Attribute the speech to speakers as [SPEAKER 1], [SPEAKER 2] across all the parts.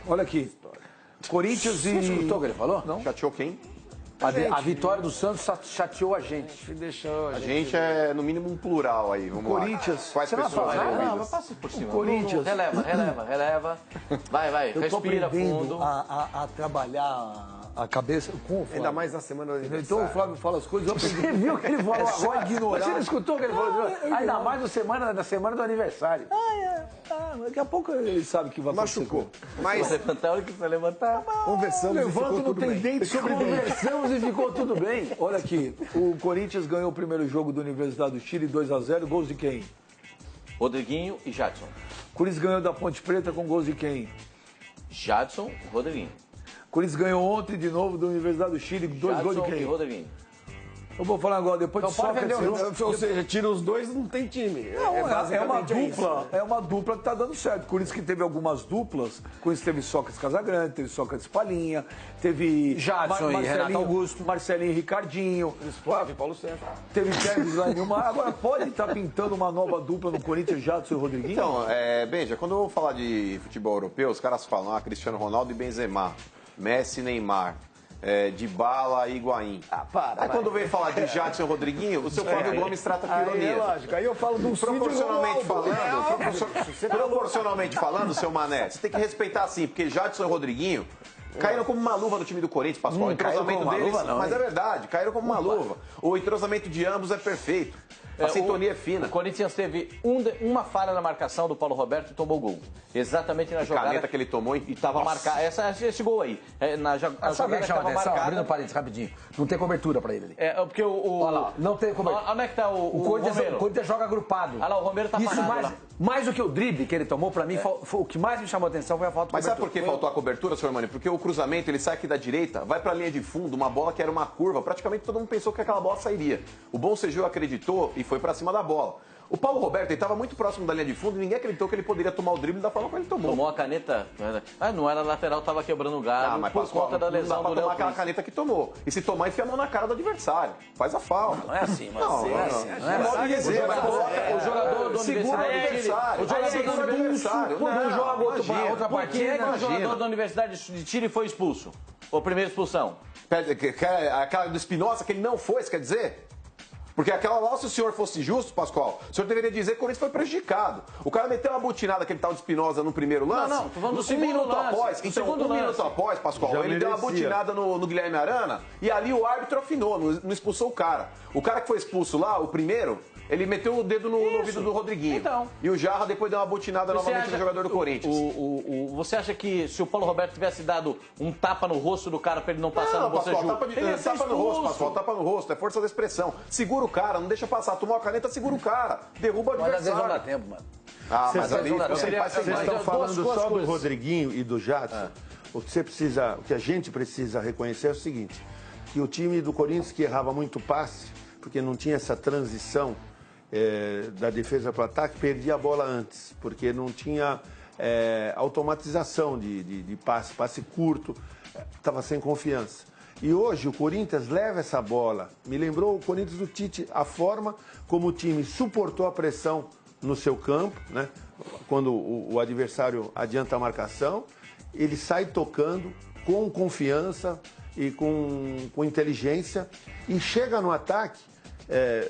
[SPEAKER 1] Olha aqui. Corinthians e...
[SPEAKER 2] Você escutou o que ele falou?
[SPEAKER 1] Não.
[SPEAKER 3] Chateou quem?
[SPEAKER 2] A vitória do Santos chateou a gente.
[SPEAKER 4] Deixou,
[SPEAKER 3] A gente é, no mínimo, um plural aí. Vamos lá.
[SPEAKER 1] Corinthians.
[SPEAKER 3] Quais
[SPEAKER 1] Você não
[SPEAKER 3] pessoas
[SPEAKER 1] vai falar?
[SPEAKER 3] envolvidas?
[SPEAKER 4] Não, mas passa por cima.
[SPEAKER 1] Corinthians.
[SPEAKER 4] Releva. Vai,
[SPEAKER 1] Eu tô
[SPEAKER 4] respira
[SPEAKER 1] aprendendo
[SPEAKER 4] fundo.
[SPEAKER 1] a trabalhar a cabeça com o Flávio.
[SPEAKER 5] Ainda mais na semana do
[SPEAKER 1] Então o
[SPEAKER 5] aniversário.
[SPEAKER 1] Flávio fala as coisas, eu aprendi.
[SPEAKER 2] Você viu o que ele falou
[SPEAKER 1] só
[SPEAKER 2] agora?
[SPEAKER 1] ignorar.
[SPEAKER 2] Você não escutou o que ele falou? Ainda mais na semana do aniversário.
[SPEAKER 1] Daqui a pouco ele sabe que vai acontecer.
[SPEAKER 5] Machucou.
[SPEAKER 4] Se
[SPEAKER 5] Mas
[SPEAKER 4] levantar, olha que você levantar.
[SPEAKER 5] conversamos e ficou
[SPEAKER 1] Levanta, não
[SPEAKER 5] tudo
[SPEAKER 1] tem
[SPEAKER 5] bem.
[SPEAKER 1] dente, conversamos e ficou tudo bem. Olha aqui, o Corinthians ganhou o primeiro jogo da Universidade do Chile, 2-0, gols de quem?
[SPEAKER 4] Rodriguinho e Jadson.
[SPEAKER 1] O Corinthians ganhou da Ponte Preta com gols de quem?
[SPEAKER 4] Jadson, Rodriguinho.
[SPEAKER 1] O Corinthians ganhou ontem de novo da Universidade do Chile, dois gols de
[SPEAKER 4] Jadson e
[SPEAKER 1] quem?
[SPEAKER 4] Rodriguinho.
[SPEAKER 1] Eu vou falar agora, depois de
[SPEAKER 4] Então pode
[SPEAKER 1] Sócrates...
[SPEAKER 5] Ou seja, tira os dois, não tem time.
[SPEAKER 1] Não, é uma
[SPEAKER 5] basicamente
[SPEAKER 1] dupla,
[SPEAKER 5] isso.
[SPEAKER 1] é uma dupla que tá dando certo. Por isso que teve algumas duplas. Com isso teve Sócrates Casagrande, teve Sócrates Palinha, teve
[SPEAKER 2] Jadson e Renato Augusto.
[SPEAKER 1] Marcelinho e Ricardinho,
[SPEAKER 5] Flávio, Paulo César.
[SPEAKER 1] teve Tevez lá em Nilmar. Agora pode estar pintando uma nova dupla no Corinthians, Jadson e Rodriguinho?
[SPEAKER 3] Então, Benja, quando eu vou falar de futebol europeu, os caras falam Cristiano Ronaldo e Benzema, Messi e Neymar, Dybala e Higuaín. Aí quando vem falar de Jadson e Rodriguinho, o seu Flávio Gomes trata com
[SPEAKER 5] Aí é
[SPEAKER 3] ironia.
[SPEAKER 5] lógico. Aí eu falo do
[SPEAKER 3] Proporcionalmente
[SPEAKER 5] Ronaldo.
[SPEAKER 3] proporcionalmente falando, seu Mané, você tem que respeitar sim, porque Jadson e Rodriguinho caíram como uma luva no time do Corinthians, Pascoal. O entrosamento
[SPEAKER 2] como uma
[SPEAKER 3] deles,
[SPEAKER 2] luva, não,
[SPEAKER 3] mas
[SPEAKER 2] hein?
[SPEAKER 3] é verdade, caíram como uma luva. O entrosamento de ambos é perfeito. A sintonia é
[SPEAKER 4] O
[SPEAKER 3] fina.
[SPEAKER 4] Corinthians teve uma falha na marcação do Paulo Roberto e tomou gol. Exatamente na jogada.
[SPEAKER 3] Caneta que ele tomou, hein?
[SPEAKER 4] E estava marcado. Esse gol aí. Na
[SPEAKER 2] Sabe o
[SPEAKER 4] jogada
[SPEAKER 2] que
[SPEAKER 4] que
[SPEAKER 2] chama
[SPEAKER 4] estava
[SPEAKER 2] atenção? Abrindo
[SPEAKER 4] marcada.
[SPEAKER 2] parênteses rapidinho. Não tem cobertura pra ele ali.
[SPEAKER 4] Porque
[SPEAKER 2] Olha lá, não tem cobertura.
[SPEAKER 4] Onde é que tá o
[SPEAKER 2] O
[SPEAKER 4] Romero?
[SPEAKER 2] Corinthians joga agrupado.
[SPEAKER 4] Olha lá, o Romero tá
[SPEAKER 2] Isso
[SPEAKER 4] parado lá.
[SPEAKER 2] mais do que o drible que ele tomou, pra mim, o que mais me chamou a atenção foi a falta de
[SPEAKER 3] Mas sabe por
[SPEAKER 2] cobertura.
[SPEAKER 3] que faltou a cobertura, senhor Mani? Porque o cruzamento, ele sai aqui da direita, vai pra linha de fundo, uma bola que era uma curva, praticamente todo mundo pensou que aquela bola sairia. O Bonsejour acreditou e foi pra cima da bola. O Paulo Roberto, ele estava muito próximo da linha de fundo e ninguém acreditou que ele poderia tomar o drible da forma como ele tomou.
[SPEAKER 4] Tomou a caneta. Não era lateral, tava quebrando o galho por
[SPEAKER 3] Pascoal,
[SPEAKER 4] conta da
[SPEAKER 3] não dá
[SPEAKER 4] lesão
[SPEAKER 3] pra
[SPEAKER 4] do
[SPEAKER 3] tomar
[SPEAKER 4] Léo
[SPEAKER 3] aquela
[SPEAKER 4] Cruz.
[SPEAKER 3] caneta que tomou. E se tomar, enfia a mão na cara do adversário. Faz a falta.
[SPEAKER 2] Não é assim, mas
[SPEAKER 3] Não,
[SPEAKER 2] é
[SPEAKER 3] não,
[SPEAKER 2] assim.
[SPEAKER 3] não.
[SPEAKER 2] Não é
[SPEAKER 3] Pode
[SPEAKER 2] assim.
[SPEAKER 3] dizer, mas
[SPEAKER 4] O jogador do
[SPEAKER 3] segura o
[SPEAKER 4] Universidade de Chile.
[SPEAKER 3] adversário.
[SPEAKER 4] O jogador
[SPEAKER 3] Segura o
[SPEAKER 4] do
[SPEAKER 3] adversário.
[SPEAKER 2] Quando um
[SPEAKER 3] Não,
[SPEAKER 2] joga
[SPEAKER 3] imagina.
[SPEAKER 2] outra
[SPEAKER 4] Por que é que o
[SPEAKER 3] Imagina.
[SPEAKER 4] jogador da Universidade de Chile foi expulso? A primeira expulsão.
[SPEAKER 3] Aquela do Espinosa, que ele não foi, você quer dizer? Porque aquela lá, se o senhor fosse justo, Pascoal, o senhor deveria dizer que o Corinthians foi prejudicado. O cara meteu uma butinada, aquele tal de Espinosa, no primeiro lance.
[SPEAKER 4] Não, tô falando do
[SPEAKER 3] um
[SPEAKER 4] segundo
[SPEAKER 3] minuto
[SPEAKER 4] lance.
[SPEAKER 3] após.
[SPEAKER 4] Do
[SPEAKER 3] Então,
[SPEAKER 4] segundo
[SPEAKER 3] um minuto
[SPEAKER 4] lance.
[SPEAKER 3] após, Pascoal,
[SPEAKER 5] Já
[SPEAKER 3] ele deu uma
[SPEAKER 5] merecia.
[SPEAKER 3] butinada no Guilherme Arana e ali o árbitro afinou, não expulsou o cara. O cara que foi expulso lá, o primeiro, ele meteu o dedo no ouvido do Rodriguinho.
[SPEAKER 4] Então.
[SPEAKER 3] E o Jarra depois deu uma butinada novamente no jogador do Corinthians.
[SPEAKER 4] Você acha que se o Paulo Roberto tivesse dado um tapa no rosto do cara pra ele não passar no
[SPEAKER 3] Pascoal,
[SPEAKER 4] Bonsejour,
[SPEAKER 3] tapa,
[SPEAKER 4] ele ia ser
[SPEAKER 3] tapa no rosto,
[SPEAKER 4] expulso.
[SPEAKER 3] Pascoal, tapa no rosto, é força da expressão. Segura o cara, não deixa passar. Tomou a caneta, segura o cara. Derruba o
[SPEAKER 2] Mas às vezes não dá
[SPEAKER 3] adversário.
[SPEAKER 2] tempo, mano.
[SPEAKER 3] Mas ali você faz sem
[SPEAKER 5] Vocês
[SPEAKER 3] mais.
[SPEAKER 5] estão falando
[SPEAKER 4] duas
[SPEAKER 5] só do
[SPEAKER 4] coisas.
[SPEAKER 5] Rodriguinho e do Jadson. O que a gente precisa reconhecer é o seguinte, que o time do Corinthians que errava muito passe, porque não tinha essa transição da defesa para o ataque, perdia a bola antes, porque não tinha automatização de passe curto, estava sem confiança. E hoje o Corinthians leva essa bola. Me lembrou o Corinthians do Tite, a forma como o time suportou a pressão no seu campo, né? Quando o adversário adianta a marcação, ele sai tocando com confiança e com inteligência e chega no ataque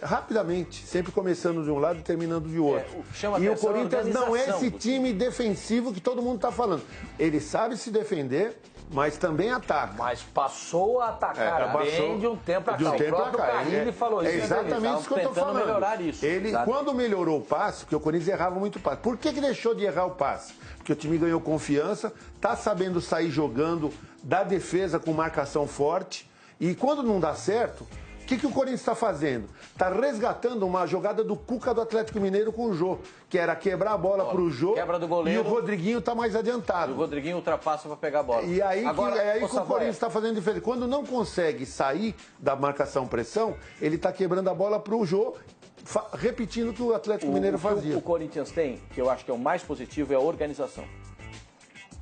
[SPEAKER 5] rapidamente, sempre começando de um lado e terminando de outro.
[SPEAKER 4] chama
[SPEAKER 5] E o
[SPEAKER 4] atenção a
[SPEAKER 5] Corinthians não é
[SPEAKER 4] organização
[SPEAKER 5] esse
[SPEAKER 4] do
[SPEAKER 5] time defensivo que todo mundo está falando. Ele sabe se defender, mas também ataca.
[SPEAKER 2] Mas passou a atacar bem de um tempo pra cá. O próprio Carille falou isso.
[SPEAKER 5] É exatamente isso que eu estou
[SPEAKER 4] tentando
[SPEAKER 5] falando.
[SPEAKER 4] melhorar isso.
[SPEAKER 5] Ele,
[SPEAKER 2] Exato.
[SPEAKER 5] quando melhorou o passe, porque o Corinthians errava muito o passe. Por que deixou de errar o passe? Porque o time ganhou confiança, está sabendo sair jogando da defesa com marcação forte. E quando não dá certo, o que o Corinthians está fazendo? Está resgatando uma jogada do Cuca do Atlético Mineiro com o Jô, que era quebrar a bola para o Jô
[SPEAKER 4] quebra do goleiro.
[SPEAKER 5] e o Rodriguinho está mais adiantado.
[SPEAKER 4] O Rodriguinho ultrapassa pra pegar a bola.
[SPEAKER 5] E aí
[SPEAKER 4] Agora,
[SPEAKER 5] é aí
[SPEAKER 4] ô,
[SPEAKER 5] que o
[SPEAKER 4] Savoia,
[SPEAKER 5] Corinthians está fazendo diferença. Quando não consegue sair da marcação-pressão, ele está quebrando a bola para o Jô, repetindo o que o Atlético Mineiro fazia.
[SPEAKER 4] O Corinthians tem, que eu acho que é o mais positivo, é a organização.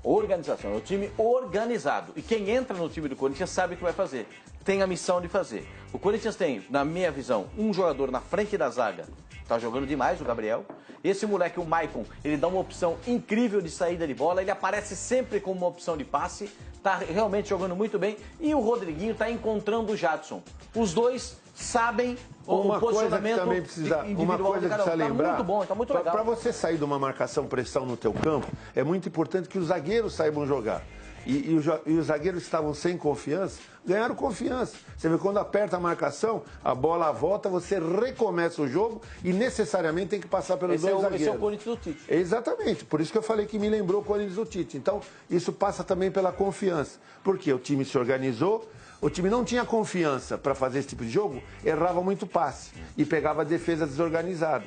[SPEAKER 4] Organização, é o time organizado. E quem entra no time do Corinthians sabe o que vai fazer. Tem a missão de fazer. O Corinthians tem, na minha visão, um jogador na frente da zaga Tá jogando demais o Gabriel. Esse moleque, o Maicon, ele dá uma opção incrível de saída de bola. Ele aparece sempre como uma opção de passe. Tá realmente jogando muito bem. E o Rodriguinho tá encontrando o Jadson. Os dois sabem o posicionamento
[SPEAKER 5] também precisa, uma coisa que precisa lembrar,
[SPEAKER 4] tá muito bom, tá muito legal.
[SPEAKER 5] Para você sair de uma marcação-pressão no teu campo, é muito importante que os zagueiros saibam jogar. E os zagueiros estavam sem confiança, ganharam confiança. Você vê, quando aperta a marcação, a bola volta, você recomeça o jogo e necessariamente tem que passar pelos dois zagueiros.
[SPEAKER 4] Esse é o Corinthians do Tite.
[SPEAKER 5] Exatamente, por isso que eu falei que me lembrou o Corinthians do Tite. Então, isso passa também pela confiança. Porque o time se organizou, o time não tinha confiança para fazer esse tipo de jogo, errava muito passe e pegava a defesa desorganizada.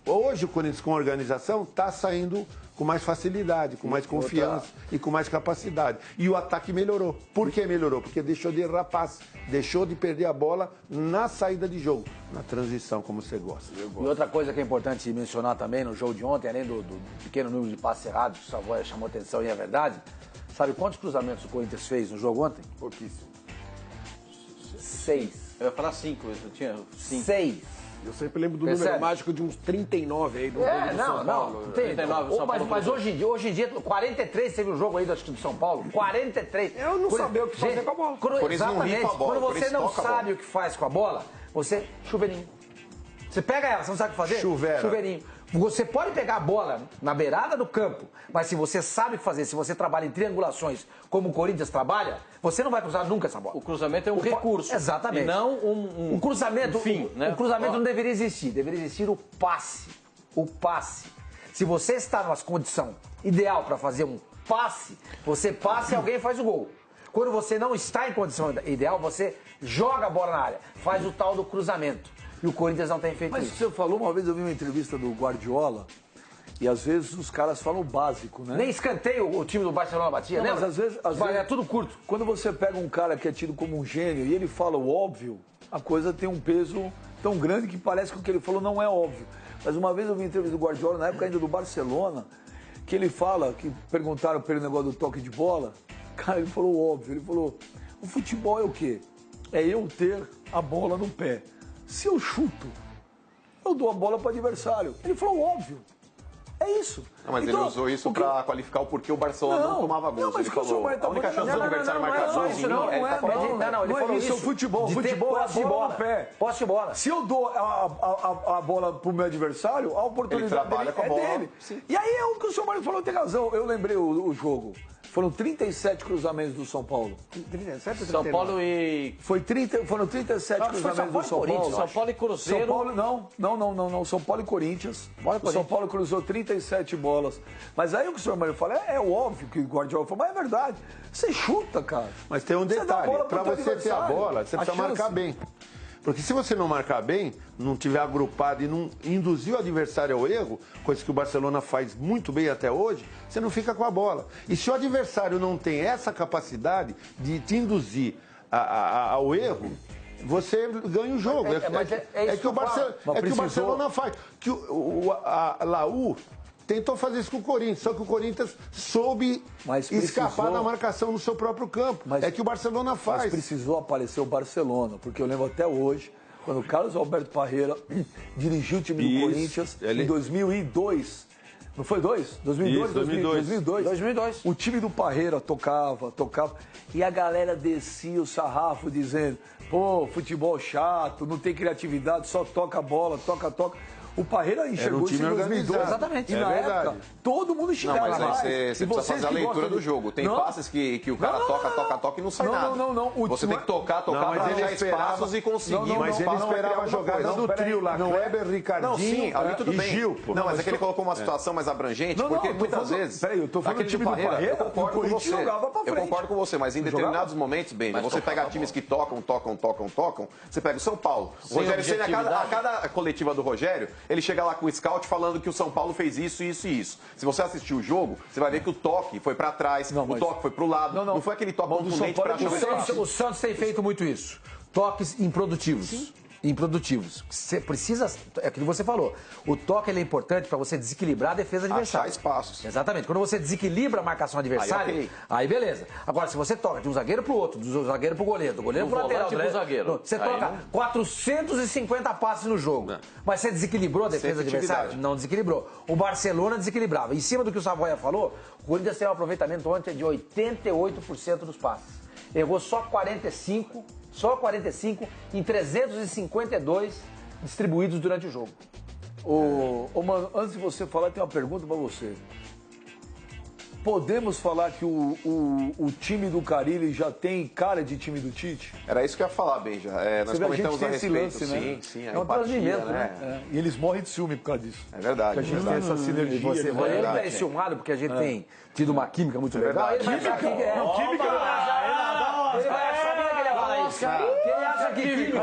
[SPEAKER 5] Hoje o Corinthians, com organização, está saindo com mais facilidade, com mais confiança e com mais capacidade. E o ataque melhorou. Por que melhorou? Porque deixou de errar passe, deixou de perder a bola na saída de jogo, na transição, como você gosta.
[SPEAKER 2] E outra coisa que é importante mencionar também no jogo de ontem, além do pequeno número de passes errados, que o Savoia chamou atenção e é verdade, sabe quantos cruzamentos o Corinthians fez no jogo ontem?
[SPEAKER 1] Pouquíssimo.
[SPEAKER 2] 6.
[SPEAKER 4] Eu ia falar 5, eu tinha 5.
[SPEAKER 2] 6.
[SPEAKER 6] Eu sempre lembro do número mágico de uns 39 aí do jogo do São Paulo.
[SPEAKER 2] 39 São Paulo. Mas hoje em dia, 43 teve um jogo aí do São Paulo. 43.
[SPEAKER 6] Eu não sabia o que fazer com a bola.
[SPEAKER 2] Exatamente. Quando você não sabe o que faz com a bola, você... Chuveirinho. Você pega ela, você não sabe o que fazer? Chuveirinho. Você pode pegar a bola na beirada do campo, mas se você sabe o que fazer, se você trabalha em triangulações, como o Corinthians trabalha, você não vai cruzar nunca essa bola.
[SPEAKER 4] O cruzamento é um recurso.
[SPEAKER 2] Exatamente.
[SPEAKER 4] E não
[SPEAKER 2] o cruzamento,
[SPEAKER 4] fim, né?
[SPEAKER 2] O cruzamento não deveria existir. Deveria existir o passe. O passe. Se você está numa condição ideal para fazer um passe, você passa e alguém faz o gol. Quando você não está em condição ideal, você joga a bola na área, faz o tal do cruzamento. E o Corinthians não tem feito isso.
[SPEAKER 1] Mas você falou, uma vez eu vi uma entrevista do Guardiola, e às vezes os caras falam o básico, né?
[SPEAKER 2] Nem escanteio o time do Barcelona batia,
[SPEAKER 1] não,
[SPEAKER 2] lembra?
[SPEAKER 1] Mas às vezes
[SPEAKER 2] é tudo curto.
[SPEAKER 1] Quando você pega um cara que é tido como um gênio e ele fala o óbvio, a coisa tem um peso tão grande que parece que o que ele falou não é óbvio. Mas uma vez eu vi uma entrevista do Guardiola, na época ainda do Barcelona, que ele fala, que perguntaram para ele o negócio do toque de bola, cara, ele falou o óbvio, ele falou, o futebol é o quê? É eu ter a bola no pé. Se eu chuto, eu dou a bola para o adversário. Ele falou óbvio. É isso.
[SPEAKER 3] Não, mas então, ele usou isso para qualificar o porquê o Barcelona não tomava gols.
[SPEAKER 1] Não, mas
[SPEAKER 3] ele falou, a única chance do adversário marcar gol
[SPEAKER 2] ele falou
[SPEAKER 1] isso. Futebol é a bola no pé.
[SPEAKER 2] Posse de bola.
[SPEAKER 1] Se eu dou a bola pro meu adversário, a oportunidade dele é dele. Sim. E aí é o que o senhor Mário falou, tem razão. Eu lembrei o jogo. Foram 37 cruzamentos do São Paulo.
[SPEAKER 2] 37 ou 39?
[SPEAKER 4] São Paulo e...
[SPEAKER 1] Foram 37 cruzamentos do São Paulo.
[SPEAKER 4] São Paulo e Cruzeiro.
[SPEAKER 1] São Paulo, não. São Paulo e Corinthians. O São Paulo cruzou 37 bolas. Mas aí o que o senhor Mário fala, é óbvio que o Guardiola falou, mas é verdade. Você chuta, cara.
[SPEAKER 5] Mas tem um detalhe, para você ter a bola, você precisa marcar bem. Porque se você não marcar bem, não tiver agrupado e não induzir o adversário ao erro, coisa que o Barcelona faz muito bem até hoje, você não fica com a bola. E se o adversário não tem essa capacidade de te induzir ao erro, você ganha o jogo. É que o Barcelona faz. Que a Laú tentou fazer isso com o Corinthians, só que o Corinthians soube escapar da marcação no seu próprio campo. É que o Barcelona faz.
[SPEAKER 1] Mas precisou aparecer o Barcelona, porque eu lembro até hoje, quando o Carlos Alberto Parreira dirigiu o time do Corinthians em 2002. Não foi 2002. O time do Parreira tocava. E a galera descia o sarrafo dizendo, pô, futebol chato, não tem criatividade, só toca a bola, toca. O Parreira enxergou isso em 2002.
[SPEAKER 2] Exatamente.
[SPEAKER 1] E na época, todo mundo xingava.
[SPEAKER 3] Não, mas aí você precisa fazer a leitura do jogo. Tem passes que o cara toca e não sai nada.
[SPEAKER 1] Não.
[SPEAKER 3] Você tem que tocar para achar espaços e conseguir.
[SPEAKER 5] Mas ele esperava a jogada do trio lá. Kleber, Ricardinho
[SPEAKER 3] sim, ali tudo
[SPEAKER 5] e
[SPEAKER 3] bem.
[SPEAKER 5] Gil.
[SPEAKER 3] Não, mas é que ele colocou uma situação mais abrangente, porque muitas vezes...
[SPEAKER 1] Peraí, eu tô falando do time do Parreira,
[SPEAKER 3] eu concordo com você. Eu concordo com você, mas em determinados momentos, Benja, você pega times que tocam, você pega o São Paulo. O Rogério Ceni, a cada coletiva do Rogério, ele chega lá com o scout falando que o São Paulo fez isso, isso e isso. Se você assistir o jogo, você vai ver que o toque foi pra trás, o toque foi pro lado. Não foi aquele toque contundente pra achar o espaço.
[SPEAKER 2] O Santos tem feito muito isso. Toques improdutivos. Sim. improdutivos. Você precisa, é aquilo que você falou, o toque ele é importante para você desequilibrar a defesa adversária.
[SPEAKER 3] Achar espaços.
[SPEAKER 2] Exatamente. Quando você desequilibra a marcação adversária, aí beleza. Agora, se você toca de um zagueiro pro outro, do zagueiro pro goleiro, do goleiro
[SPEAKER 4] Do
[SPEAKER 2] pro lateral,
[SPEAKER 4] volante pro zagueiro.
[SPEAKER 2] você
[SPEAKER 4] Aí
[SPEAKER 2] toca
[SPEAKER 4] não.
[SPEAKER 2] 450 passes no jogo. Mas você desequilibrou a defesa adversária? Não desequilibrou. O Barcelona desequilibrava. Em cima do que o Savoia falou, o Corinthians tem um aproveitamento ontem de 88% dos passes. Errou só 45 em 352 distribuídos durante o jogo.
[SPEAKER 1] Ô, mano, antes de você falar, tem uma pergunta pra você. Podemos falar que o time do Carille já tem cara de time do Tite?
[SPEAKER 3] Era isso que eu ia falar, Benja. Nós
[SPEAKER 1] Você vê, a gente
[SPEAKER 3] comentamos
[SPEAKER 1] tem
[SPEAKER 3] a
[SPEAKER 1] esse
[SPEAKER 3] respeito.
[SPEAKER 1] lance, né?
[SPEAKER 3] Sim, a
[SPEAKER 1] É um
[SPEAKER 3] empatia,
[SPEAKER 1] transmimento,
[SPEAKER 3] né?
[SPEAKER 1] né? E eles morrem de ciúme por causa disso.
[SPEAKER 3] É verdade.
[SPEAKER 1] Porque a gente tem essa sinergia.
[SPEAKER 2] Ele
[SPEAKER 1] eles-
[SPEAKER 2] tá enciumado porque a gente tem tido uma química muito legal.
[SPEAKER 3] verdade.
[SPEAKER 2] Ele vai achar que ele vai achar que ele ia falar isso. Quem acha que química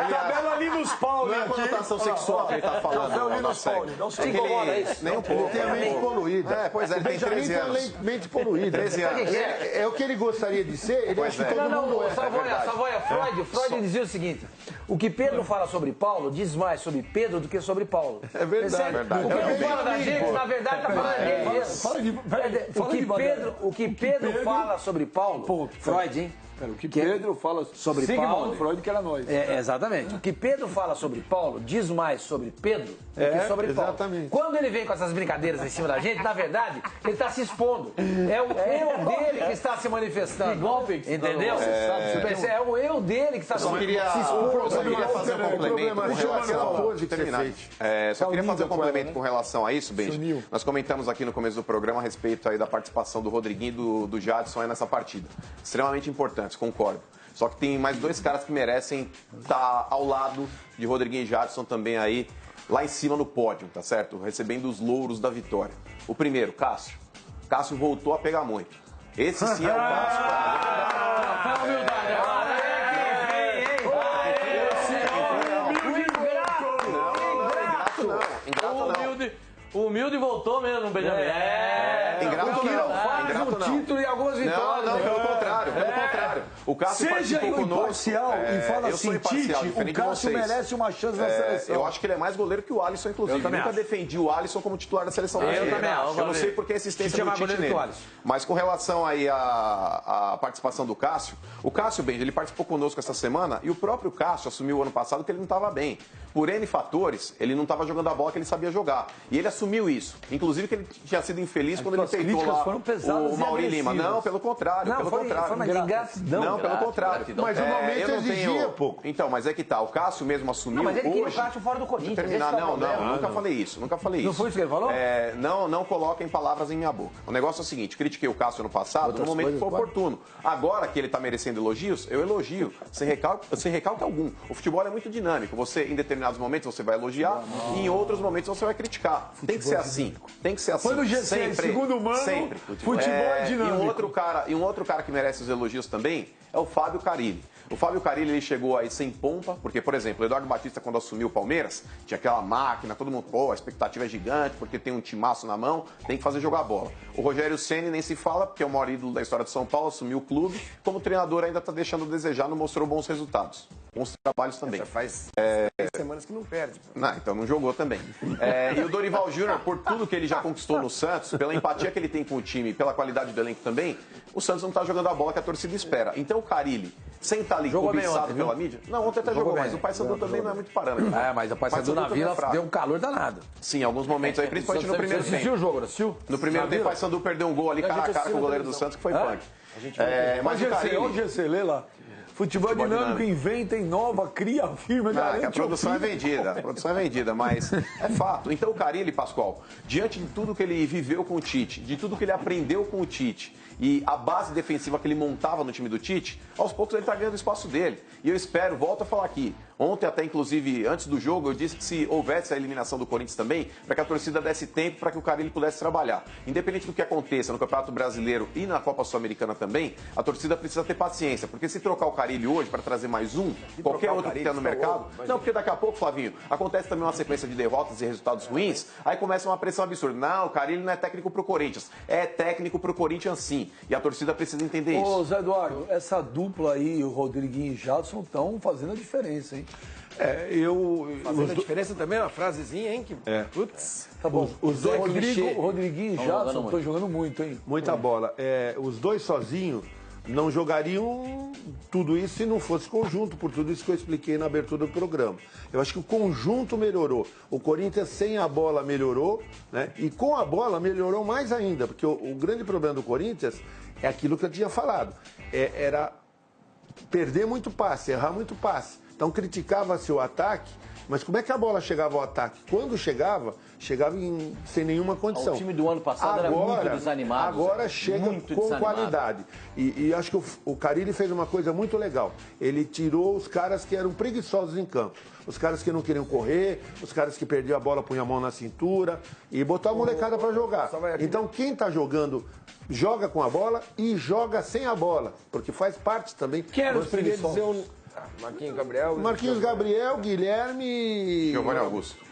[SPEAKER 1] Tabela ali nos pau,
[SPEAKER 3] Não é a conotação sexual que ele tá falando.
[SPEAKER 1] Tabela ali
[SPEAKER 3] na
[SPEAKER 1] nos pau.
[SPEAKER 3] série.
[SPEAKER 1] Não se
[SPEAKER 3] É que
[SPEAKER 1] incomoda
[SPEAKER 3] ele-
[SPEAKER 1] isso.
[SPEAKER 3] Nem um pouco.
[SPEAKER 5] Ele tem a mente poluída.
[SPEAKER 3] Pois é, ele tem
[SPEAKER 5] Benjamin
[SPEAKER 3] 13
[SPEAKER 5] tem a
[SPEAKER 3] anos.
[SPEAKER 5] mente poluída.
[SPEAKER 3] 13 anos.
[SPEAKER 5] É o que ele gostaria de ser, ele
[SPEAKER 3] Pois
[SPEAKER 5] acha que
[SPEAKER 3] é.
[SPEAKER 5] todo
[SPEAKER 2] Não,
[SPEAKER 5] mundo é.
[SPEAKER 2] Savoia, Freud dizia o seguinte: o que Pedro fala sobre Paulo diz mais sobre Pedro do que sobre Paulo.
[SPEAKER 5] É verdade.
[SPEAKER 2] Percebe?
[SPEAKER 3] verdade.
[SPEAKER 2] O que
[SPEAKER 5] É
[SPEAKER 2] ele fala da
[SPEAKER 5] Benjamin,
[SPEAKER 2] gente,
[SPEAKER 5] pô.
[SPEAKER 2] na verdade, tá falando dele mesmo. O que Pedro fala sobre Paulo,
[SPEAKER 1] Ponto.
[SPEAKER 2] Freud, hein?
[SPEAKER 1] Pera, o que Pedro fala
[SPEAKER 2] sobre
[SPEAKER 1] Sigmund
[SPEAKER 2] Paulo,
[SPEAKER 1] Freud, que era nós.
[SPEAKER 2] Exatamente. O que Pedro fala sobre Paulo diz mais sobre Pedro do que sobre Paulo.
[SPEAKER 5] exatamente.
[SPEAKER 2] Quando ele vem com essas brincadeiras em cima da gente, na verdade, ele está se expondo. É o eu dele que está se manifestando.
[SPEAKER 4] Que golpe que-
[SPEAKER 2] Entendeu? É o eu dele que está
[SPEAKER 3] Só queria,
[SPEAKER 2] se expondo.
[SPEAKER 3] eu só queria fazer um complemento com relação
[SPEAKER 5] pose que você
[SPEAKER 3] terminar.
[SPEAKER 5] fez.
[SPEAKER 3] Só queria fazer um
[SPEAKER 1] com ela,
[SPEAKER 3] complemento
[SPEAKER 1] né?
[SPEAKER 3] com relação a isso,
[SPEAKER 1] Se
[SPEAKER 3] Benji.
[SPEAKER 1] uniu.
[SPEAKER 3] Nós comentamos aqui no começo do programa a respeito aí da participação do Rodriguinho e do Jadson aí nessa partida. Extremamente importantes, concordo. Só que tem mais dois caras que merecem estar ao lado de Rodriguinho e Jadson também aí, lá em cima no pódio, tá certo? Recebendo os louros da vitória. O primeiro, Cássio. Cássio voltou a pegar muito. Esse sim é o Cássio. Ingrato não.
[SPEAKER 4] O humilde voltou mesmo, Benjamin.
[SPEAKER 3] Ingrato
[SPEAKER 2] O que não
[SPEAKER 3] não.
[SPEAKER 2] faz
[SPEAKER 3] Ingrato
[SPEAKER 2] um
[SPEAKER 3] não.
[SPEAKER 2] título e algumas
[SPEAKER 3] Não,
[SPEAKER 2] vitórias.
[SPEAKER 3] não, pelo contrário, pelo contrário. O Cássio
[SPEAKER 1] Seja
[SPEAKER 3] participou conosco.
[SPEAKER 1] imparcial e fala
[SPEAKER 3] eu sou
[SPEAKER 1] assim,
[SPEAKER 3] imparcial,
[SPEAKER 1] Tite,
[SPEAKER 3] diferente
[SPEAKER 1] o
[SPEAKER 3] de
[SPEAKER 1] Cássio
[SPEAKER 3] vocês.
[SPEAKER 1] merece uma chance na seleção.
[SPEAKER 3] Eu acho que ele é mais goleiro que o Alisson, inclusive.
[SPEAKER 2] Eu também
[SPEAKER 3] Nunca
[SPEAKER 2] acho.
[SPEAKER 3] defendi o Alisson como titular da seleção brasileira.
[SPEAKER 2] também acho.
[SPEAKER 3] Eu não sei por que a insistência
[SPEAKER 2] Tite é
[SPEAKER 3] do
[SPEAKER 2] mais
[SPEAKER 3] Tite
[SPEAKER 2] goleiro que
[SPEAKER 3] nele.
[SPEAKER 2] o Alisson.
[SPEAKER 3] Mas com relação aí à participação do Cássio, o Cássio, bem, ele participou conosco essa semana e o próprio Cássio assumiu ano passado que ele não estava bem. Por N fatores, ele não estava jogando a bola que ele sabia jogar. E ele assumiu isso. Inclusive que ele tinha sido infeliz quando ele
[SPEAKER 1] tuas
[SPEAKER 3] peitou
[SPEAKER 1] críticas
[SPEAKER 3] lá
[SPEAKER 1] foram pesadas
[SPEAKER 3] o
[SPEAKER 1] e
[SPEAKER 3] Mauri Lima.
[SPEAKER 1] agressivas.
[SPEAKER 3] Não, pelo contrário.
[SPEAKER 2] Não,
[SPEAKER 3] pelo
[SPEAKER 2] foi
[SPEAKER 3] contrário.
[SPEAKER 2] forma de ingratidão.
[SPEAKER 3] Não, pelo contrário.
[SPEAKER 4] Gratidão.
[SPEAKER 5] Mas o momento
[SPEAKER 3] eu não
[SPEAKER 5] exigia,
[SPEAKER 3] tenho...
[SPEAKER 5] pô.
[SPEAKER 3] Então, mas é que tá. O Cássio mesmo assumiu
[SPEAKER 2] Não, mas ele queria o
[SPEAKER 3] hoje...
[SPEAKER 2] Cássio fora do Corinthians.
[SPEAKER 3] Deixa eu terminar.
[SPEAKER 2] esse que é o
[SPEAKER 3] Não,
[SPEAKER 2] problema.
[SPEAKER 3] nunca falei isso. Nunca falei
[SPEAKER 2] Não
[SPEAKER 3] isso.
[SPEAKER 2] foi isso que ele falou?
[SPEAKER 3] Não coloquem palavras em minha boca. O negócio é o seguinte, critiquei o Cássio no passado, no momento que foi oportuno. Agora que ele está merecendo elogios, eu elogio, sem recalque algum. O futebol é muito dinâmico. Você, em determinados momentos, você vai elogiar e em outros momentos você vai criticar. Tem que ser assim. Tem que ser assim.
[SPEAKER 1] Foi no GC,
[SPEAKER 3] sempre,
[SPEAKER 1] segundo mano,
[SPEAKER 3] sempre.
[SPEAKER 1] futebol é dinâmico.
[SPEAKER 3] E um outro cara que merece os elogios também é o Fábio Carille. O Fábio Carille, ele chegou aí sem pompa, porque, por exemplo, o Eduardo Batista, quando assumiu o Palmeiras, tinha aquela máquina, todo mundo, pô, a expectativa é gigante, porque tem um timaço na mão, tem que fazer jogar bola. O Rogério Ceni nem se fala, porque é o maior ídolo da história de São Paulo, assumiu o clube, como treinador ainda está deixando a desejar, não mostrou bons resultados. Bons trabalhos também.
[SPEAKER 6] Faz 3 semanas que não perde.
[SPEAKER 3] Não, então não jogou também. E o Dorival Júnior, por tudo que ele já conquistou no Santos, pela empatia que ele tem com o time, pela qualidade do elenco também, o Santos não está jogando a bola que a torcida espera. Então o Carille, sem estar ali
[SPEAKER 2] Jogou bem
[SPEAKER 3] cobiçado
[SPEAKER 2] ontem,
[SPEAKER 3] pela
[SPEAKER 2] viu?
[SPEAKER 3] mídia... Não, ontem até jogou,
[SPEAKER 2] bem.
[SPEAKER 3] mas o Paysandu também não é muito parâmetro.
[SPEAKER 2] Mas o Paysandu na
[SPEAKER 3] também é
[SPEAKER 2] Vila
[SPEAKER 3] fraco.
[SPEAKER 2] deu um calor danado.
[SPEAKER 3] Sim, alguns momentos aí, principalmente no primeiro
[SPEAKER 2] Você assistiu
[SPEAKER 3] tempo.
[SPEAKER 2] o jogo, não assistiu?
[SPEAKER 3] No primeiro tempo, o Paysandu perdeu um gol ali cara a cara com o goleiro do Santos, que foi punk. Mas o
[SPEAKER 1] Olha o
[SPEAKER 3] Carille...
[SPEAKER 1] GC, lê lá. Futebol dinâmico, inventa, inova, cria, afirma,
[SPEAKER 3] Ah, que a
[SPEAKER 1] garante,
[SPEAKER 3] produção é
[SPEAKER 1] opina.
[SPEAKER 3] vendida, a produção é vendida, mas é fato. Então o Carille, Pascoal, diante de tudo que ele viveu com o Tite, de tudo que ele aprendeu com o Tite e a base defensiva que ele montava no time do Tite, aos poucos ele está ganhando o espaço dele. E eu espero, volto a falar aqui, ontem até inclusive antes do jogo eu disse que se houvesse a eliminação do Corinthians também, para que a torcida desse tempo para que o Carille pudesse trabalhar. Independente do que aconteça no Campeonato Brasileiro e na Copa Sul-Americana também, a torcida precisa ter paciência, porque se trocar o Carille Carille hoje para trazer mais um? Qualquer outro que tenha no mercado? Não, porque daqui a pouco, Flavinho, acontece também uma sequência de derrotas e resultados ruins, aí começa uma pressão absurda. Não, o Carille não é técnico pro Corinthians. É técnico pro Corinthians sim. E a torcida precisa entender isso.
[SPEAKER 1] Ô, Zé Eduardo, essa dupla aí, o Rodriguinho e Jadson, estão fazendo a diferença, hein?
[SPEAKER 6] Fazendo a diferença também é uma frasezinha, hein? Putz.
[SPEAKER 1] Tá bom.
[SPEAKER 5] Os dois
[SPEAKER 1] O Rodriguinho e Jadson estão jogando muito, hein?
[SPEAKER 5] Muita bola. Os dois sozinhos não jogariam tudo isso se não fosse conjunto, por tudo isso que eu expliquei na abertura do programa. Eu acho que o conjunto melhorou. O Corinthians sem a bola melhorou, né? E com a bola melhorou mais ainda, porque o grande problema do Corinthians é aquilo que eu tinha falado. Era perder muito passe, errar muito passe. Então criticava-se o ataque, mas como é que a bola chegava ao ataque? Quando chegava sem nenhuma condição.
[SPEAKER 4] O time do ano passado era muito desanimado.
[SPEAKER 5] Agora chega
[SPEAKER 4] muito
[SPEAKER 5] com
[SPEAKER 4] desanimado.
[SPEAKER 5] qualidade. E acho que o Carille fez uma coisa muito legal. Ele tirou os caras que eram preguiçosos em campo. Os caras que não queriam correr, os caras que perdiam a bola, punham a mão na cintura e botar a molecada para jogar. Então quem está jogando, joga com a bola e joga sem a bola, porque faz parte também.
[SPEAKER 1] Quero os preguiçosos.
[SPEAKER 6] Marquinhos Gabriel,
[SPEAKER 5] Guilherme...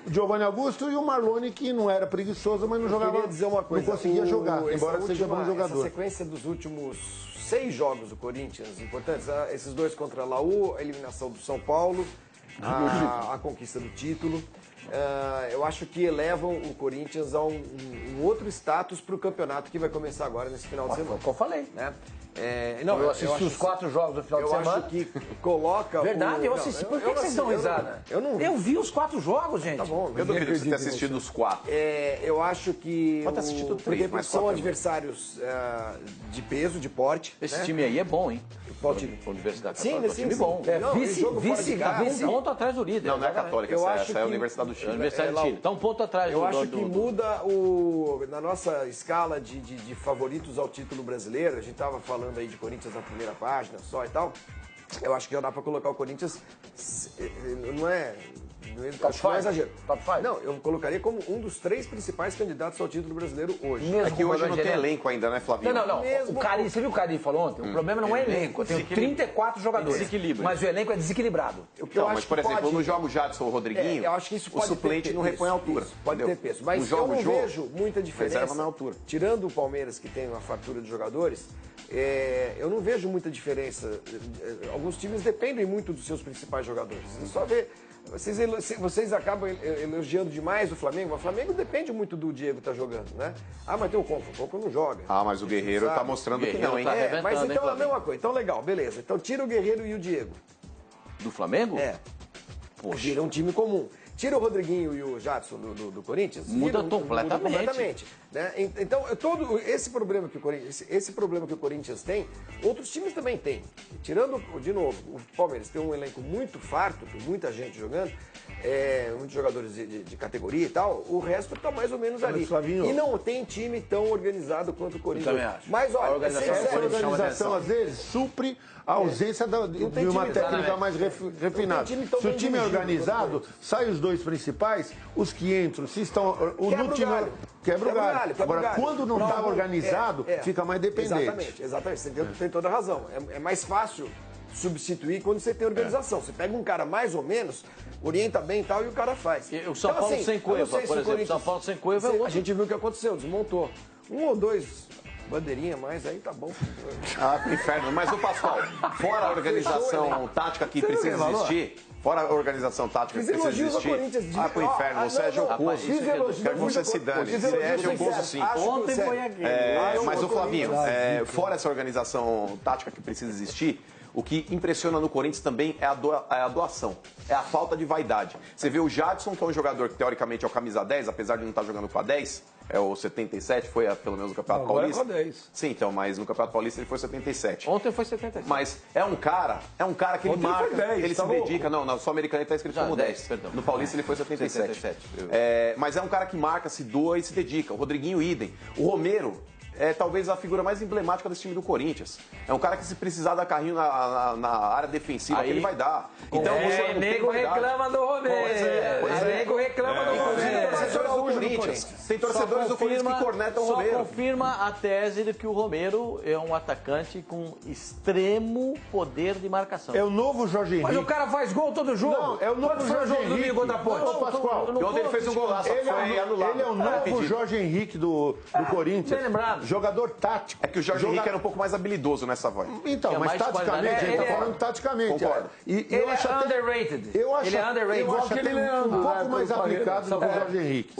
[SPEAKER 5] Giovanni Augusto e o Marlone, que não era preguiçoso, mas não jogava.
[SPEAKER 6] Queria dizer uma coisa,
[SPEAKER 5] não conseguia jogar, embora seja bom jogador.
[SPEAKER 6] Essa sequência dos últimos 6 jogos do Corinthians, importantes, esses dois contra a Laú, a eliminação do São Paulo, a conquista do título, eu acho que elevam o Corinthians a um outro status para o campeonato que vai começar agora nesse final de semana.
[SPEAKER 2] Foi o que eu falei.
[SPEAKER 6] Né?
[SPEAKER 2] Eu assisti os 4 jogos do final de semana.
[SPEAKER 6] Eu acho que coloca...
[SPEAKER 2] Verdade, eu assisti. Por que vocês dão risada? Eu vi os 4 jogos, gente.
[SPEAKER 6] Tá bom.
[SPEAKER 3] Eu duvido que você tenha assistido os 4.
[SPEAKER 6] Eu acho que...
[SPEAKER 3] Pode ter assistido 3, mas
[SPEAKER 6] são adversários de peso, de porte.
[SPEAKER 4] Esse time aí é bom, hein?
[SPEAKER 6] Qual time?
[SPEAKER 4] Universidade
[SPEAKER 6] Sim,
[SPEAKER 4] Católica. Time bom.
[SPEAKER 2] Vice,
[SPEAKER 4] Um ponto atrás do líder.
[SPEAKER 3] Não é a Católica, essa é a Universidade do Chile.
[SPEAKER 4] Universidade do Chile. Então, um ponto atrás do
[SPEAKER 6] Eu acho que muda na nossa escala de favoritos ao título brasileiro. A gente estava falando aí de Corinthians na primeira página só e tal. Eu acho que já dá para colocar o Corinthians, não é exagero.
[SPEAKER 2] Top 5?
[SPEAKER 6] Não, eu colocaria como um dos 3 principais candidatos ao título brasileiro hoje.
[SPEAKER 3] É que hoje não tem elenco ainda, né, Flavinho?
[SPEAKER 2] Não. Você viu o Carille falou ontem? O problema não é elenco. Eu tenho 34 jogadores.
[SPEAKER 4] Desequilíbrio.
[SPEAKER 2] Mas o elenco é desequilibrado.
[SPEAKER 3] Não, mas, por exemplo, no jogo Jadson ou Rodriguinho,
[SPEAKER 6] eu acho que isso
[SPEAKER 3] o suplente não repõe a altura.
[SPEAKER 6] Pode ter peso. Mas eu não vejo muita diferença. Tirando o Palmeiras, que tem uma fartura de jogadores, eu não vejo muita diferença. Alguns times dependem muito dos seus principais jogadores. Só ver. Vocês acabam elogiando demais o Flamengo. O Flamengo depende muito do Diego que tá jogando, né? Mas tem o Conco não joga.
[SPEAKER 3] Mas o Guerreiro tá mostrando que não, hein?
[SPEAKER 6] Mas então é a mesma coisa. Então legal, beleza. Então tira o Guerreiro e o Diego.
[SPEAKER 4] Do Flamengo?
[SPEAKER 6] Poxa. Vira um time comum. Tira o Rodriguinho e o Jadson do Corinthians.
[SPEAKER 4] Muda completamente.
[SPEAKER 6] Né? Então, todo esse problema que o Corinthians tem, outros times também têm. Tirando, de novo, o Palmeiras tem um elenco muito farto, tem muita gente jogando, muitos jogadores de categoria e tal, o resto está mais ou menos ali. E não tem time tão organizado quanto o Corinthians.
[SPEAKER 2] Eu também acho.
[SPEAKER 6] Mas olha,
[SPEAKER 5] essa organização às vezes supre a ausência de uma técnica mais refinada. Se o time é organizado, sai os 2 principais, os que entram, se estão no time, quebra o galho. Agora, quando não está organizado, fica mais dependente.
[SPEAKER 6] Exatamente. Você tem toda a razão. É mais fácil substituir quando você tem organização. Você pega um cara mais ou menos, orienta bem e tal, e o cara faz.
[SPEAKER 4] O São Paulo sem Cueva, por exemplo. São Paulo sem Cueva é outro.
[SPEAKER 6] A gente viu o que aconteceu, desmontou. 1 ou 2 bandeirinha, mas aí tá bom.
[SPEAKER 3] Que inferno. Mas o Pascoal, fora a organização tática que precisa existir, fora a organização tática que precisa existir, pro inferno, você é jocoso. Quero que você se dane. Você é jocoso sim.
[SPEAKER 4] Ontem foi aqui.
[SPEAKER 3] Mas o Flavinho, fora essa organização tática que precisa existir, o que impressiona no Corinthians também é a doação, é a falta de vaidade. Você vê o Jadson, que é um jogador que teoricamente é o camisa 10, apesar de não estar jogando com a 10, é o 77, foi pelo menos no Campeonato Paulista.
[SPEAKER 1] Agora é com a 10.
[SPEAKER 3] Sim, então, mas no Campeonato Paulista ele foi 77.
[SPEAKER 4] Ontem foi 77.
[SPEAKER 3] Mas é um cara que ele
[SPEAKER 1] Ontem
[SPEAKER 3] marca,
[SPEAKER 1] 10,
[SPEAKER 3] ele se dedica. Não, na Sul-Americana ele está escrito como 10.
[SPEAKER 4] Perdão.
[SPEAKER 3] No Paulista ele foi 77. Mas é um cara que marca, se doa e se dedica. O Rodriguinho, idem. O Romero, é talvez a figura mais emblemática desse time do Corinthians. É um cara que, se precisar dar carrinho na área defensiva,
[SPEAKER 4] Aí,
[SPEAKER 3] ele vai dar. Então, você não tem
[SPEAKER 2] nego
[SPEAKER 3] qualidade.
[SPEAKER 2] reclama do Romero. Nego reclama do Romero.
[SPEAKER 3] Torcedores do Corinthians. Tem torcedores do Corinthians que cornetam o Romero.
[SPEAKER 4] Só confirma a tese de que o Romero é um atacante com extremo poder de marcação.
[SPEAKER 5] É o novo Jorge Henrique.
[SPEAKER 2] Mas o cara faz gol todo jogo.
[SPEAKER 5] Não, é o novo
[SPEAKER 2] Quando foi o
[SPEAKER 5] Jorge
[SPEAKER 2] jogo do
[SPEAKER 5] Henrique.
[SPEAKER 2] domingo contra a Ponte?
[SPEAKER 5] Ô, Pascoal,
[SPEAKER 3] E ontem ele fez um golaço,
[SPEAKER 5] Ele
[SPEAKER 3] foi anulado.
[SPEAKER 5] é o novo Jorge Henrique do Corinthians.
[SPEAKER 2] bem lembrado.
[SPEAKER 5] Jogador tático.
[SPEAKER 3] É que o Jorge Henrique era um pouco mais habilidoso nessa voz.
[SPEAKER 5] Então,
[SPEAKER 4] Tinha
[SPEAKER 5] mas
[SPEAKER 4] mais
[SPEAKER 5] taticamente,
[SPEAKER 4] qualidade.
[SPEAKER 5] ele tá
[SPEAKER 2] Ele é-
[SPEAKER 5] falando taticamente.
[SPEAKER 3] Concordo.
[SPEAKER 5] E
[SPEAKER 2] Ele
[SPEAKER 5] eu acho
[SPEAKER 2] é
[SPEAKER 5] até...
[SPEAKER 2] underrated.
[SPEAKER 5] Eu acho,
[SPEAKER 2] Ele é underrated.
[SPEAKER 5] eu acho
[SPEAKER 1] aquele
[SPEAKER 5] até
[SPEAKER 1] Leandro,
[SPEAKER 5] um
[SPEAKER 1] na
[SPEAKER 5] pouco
[SPEAKER 1] época
[SPEAKER 5] mais
[SPEAKER 1] do Parreira.
[SPEAKER 5] aplicado do que o Jorge Henrique.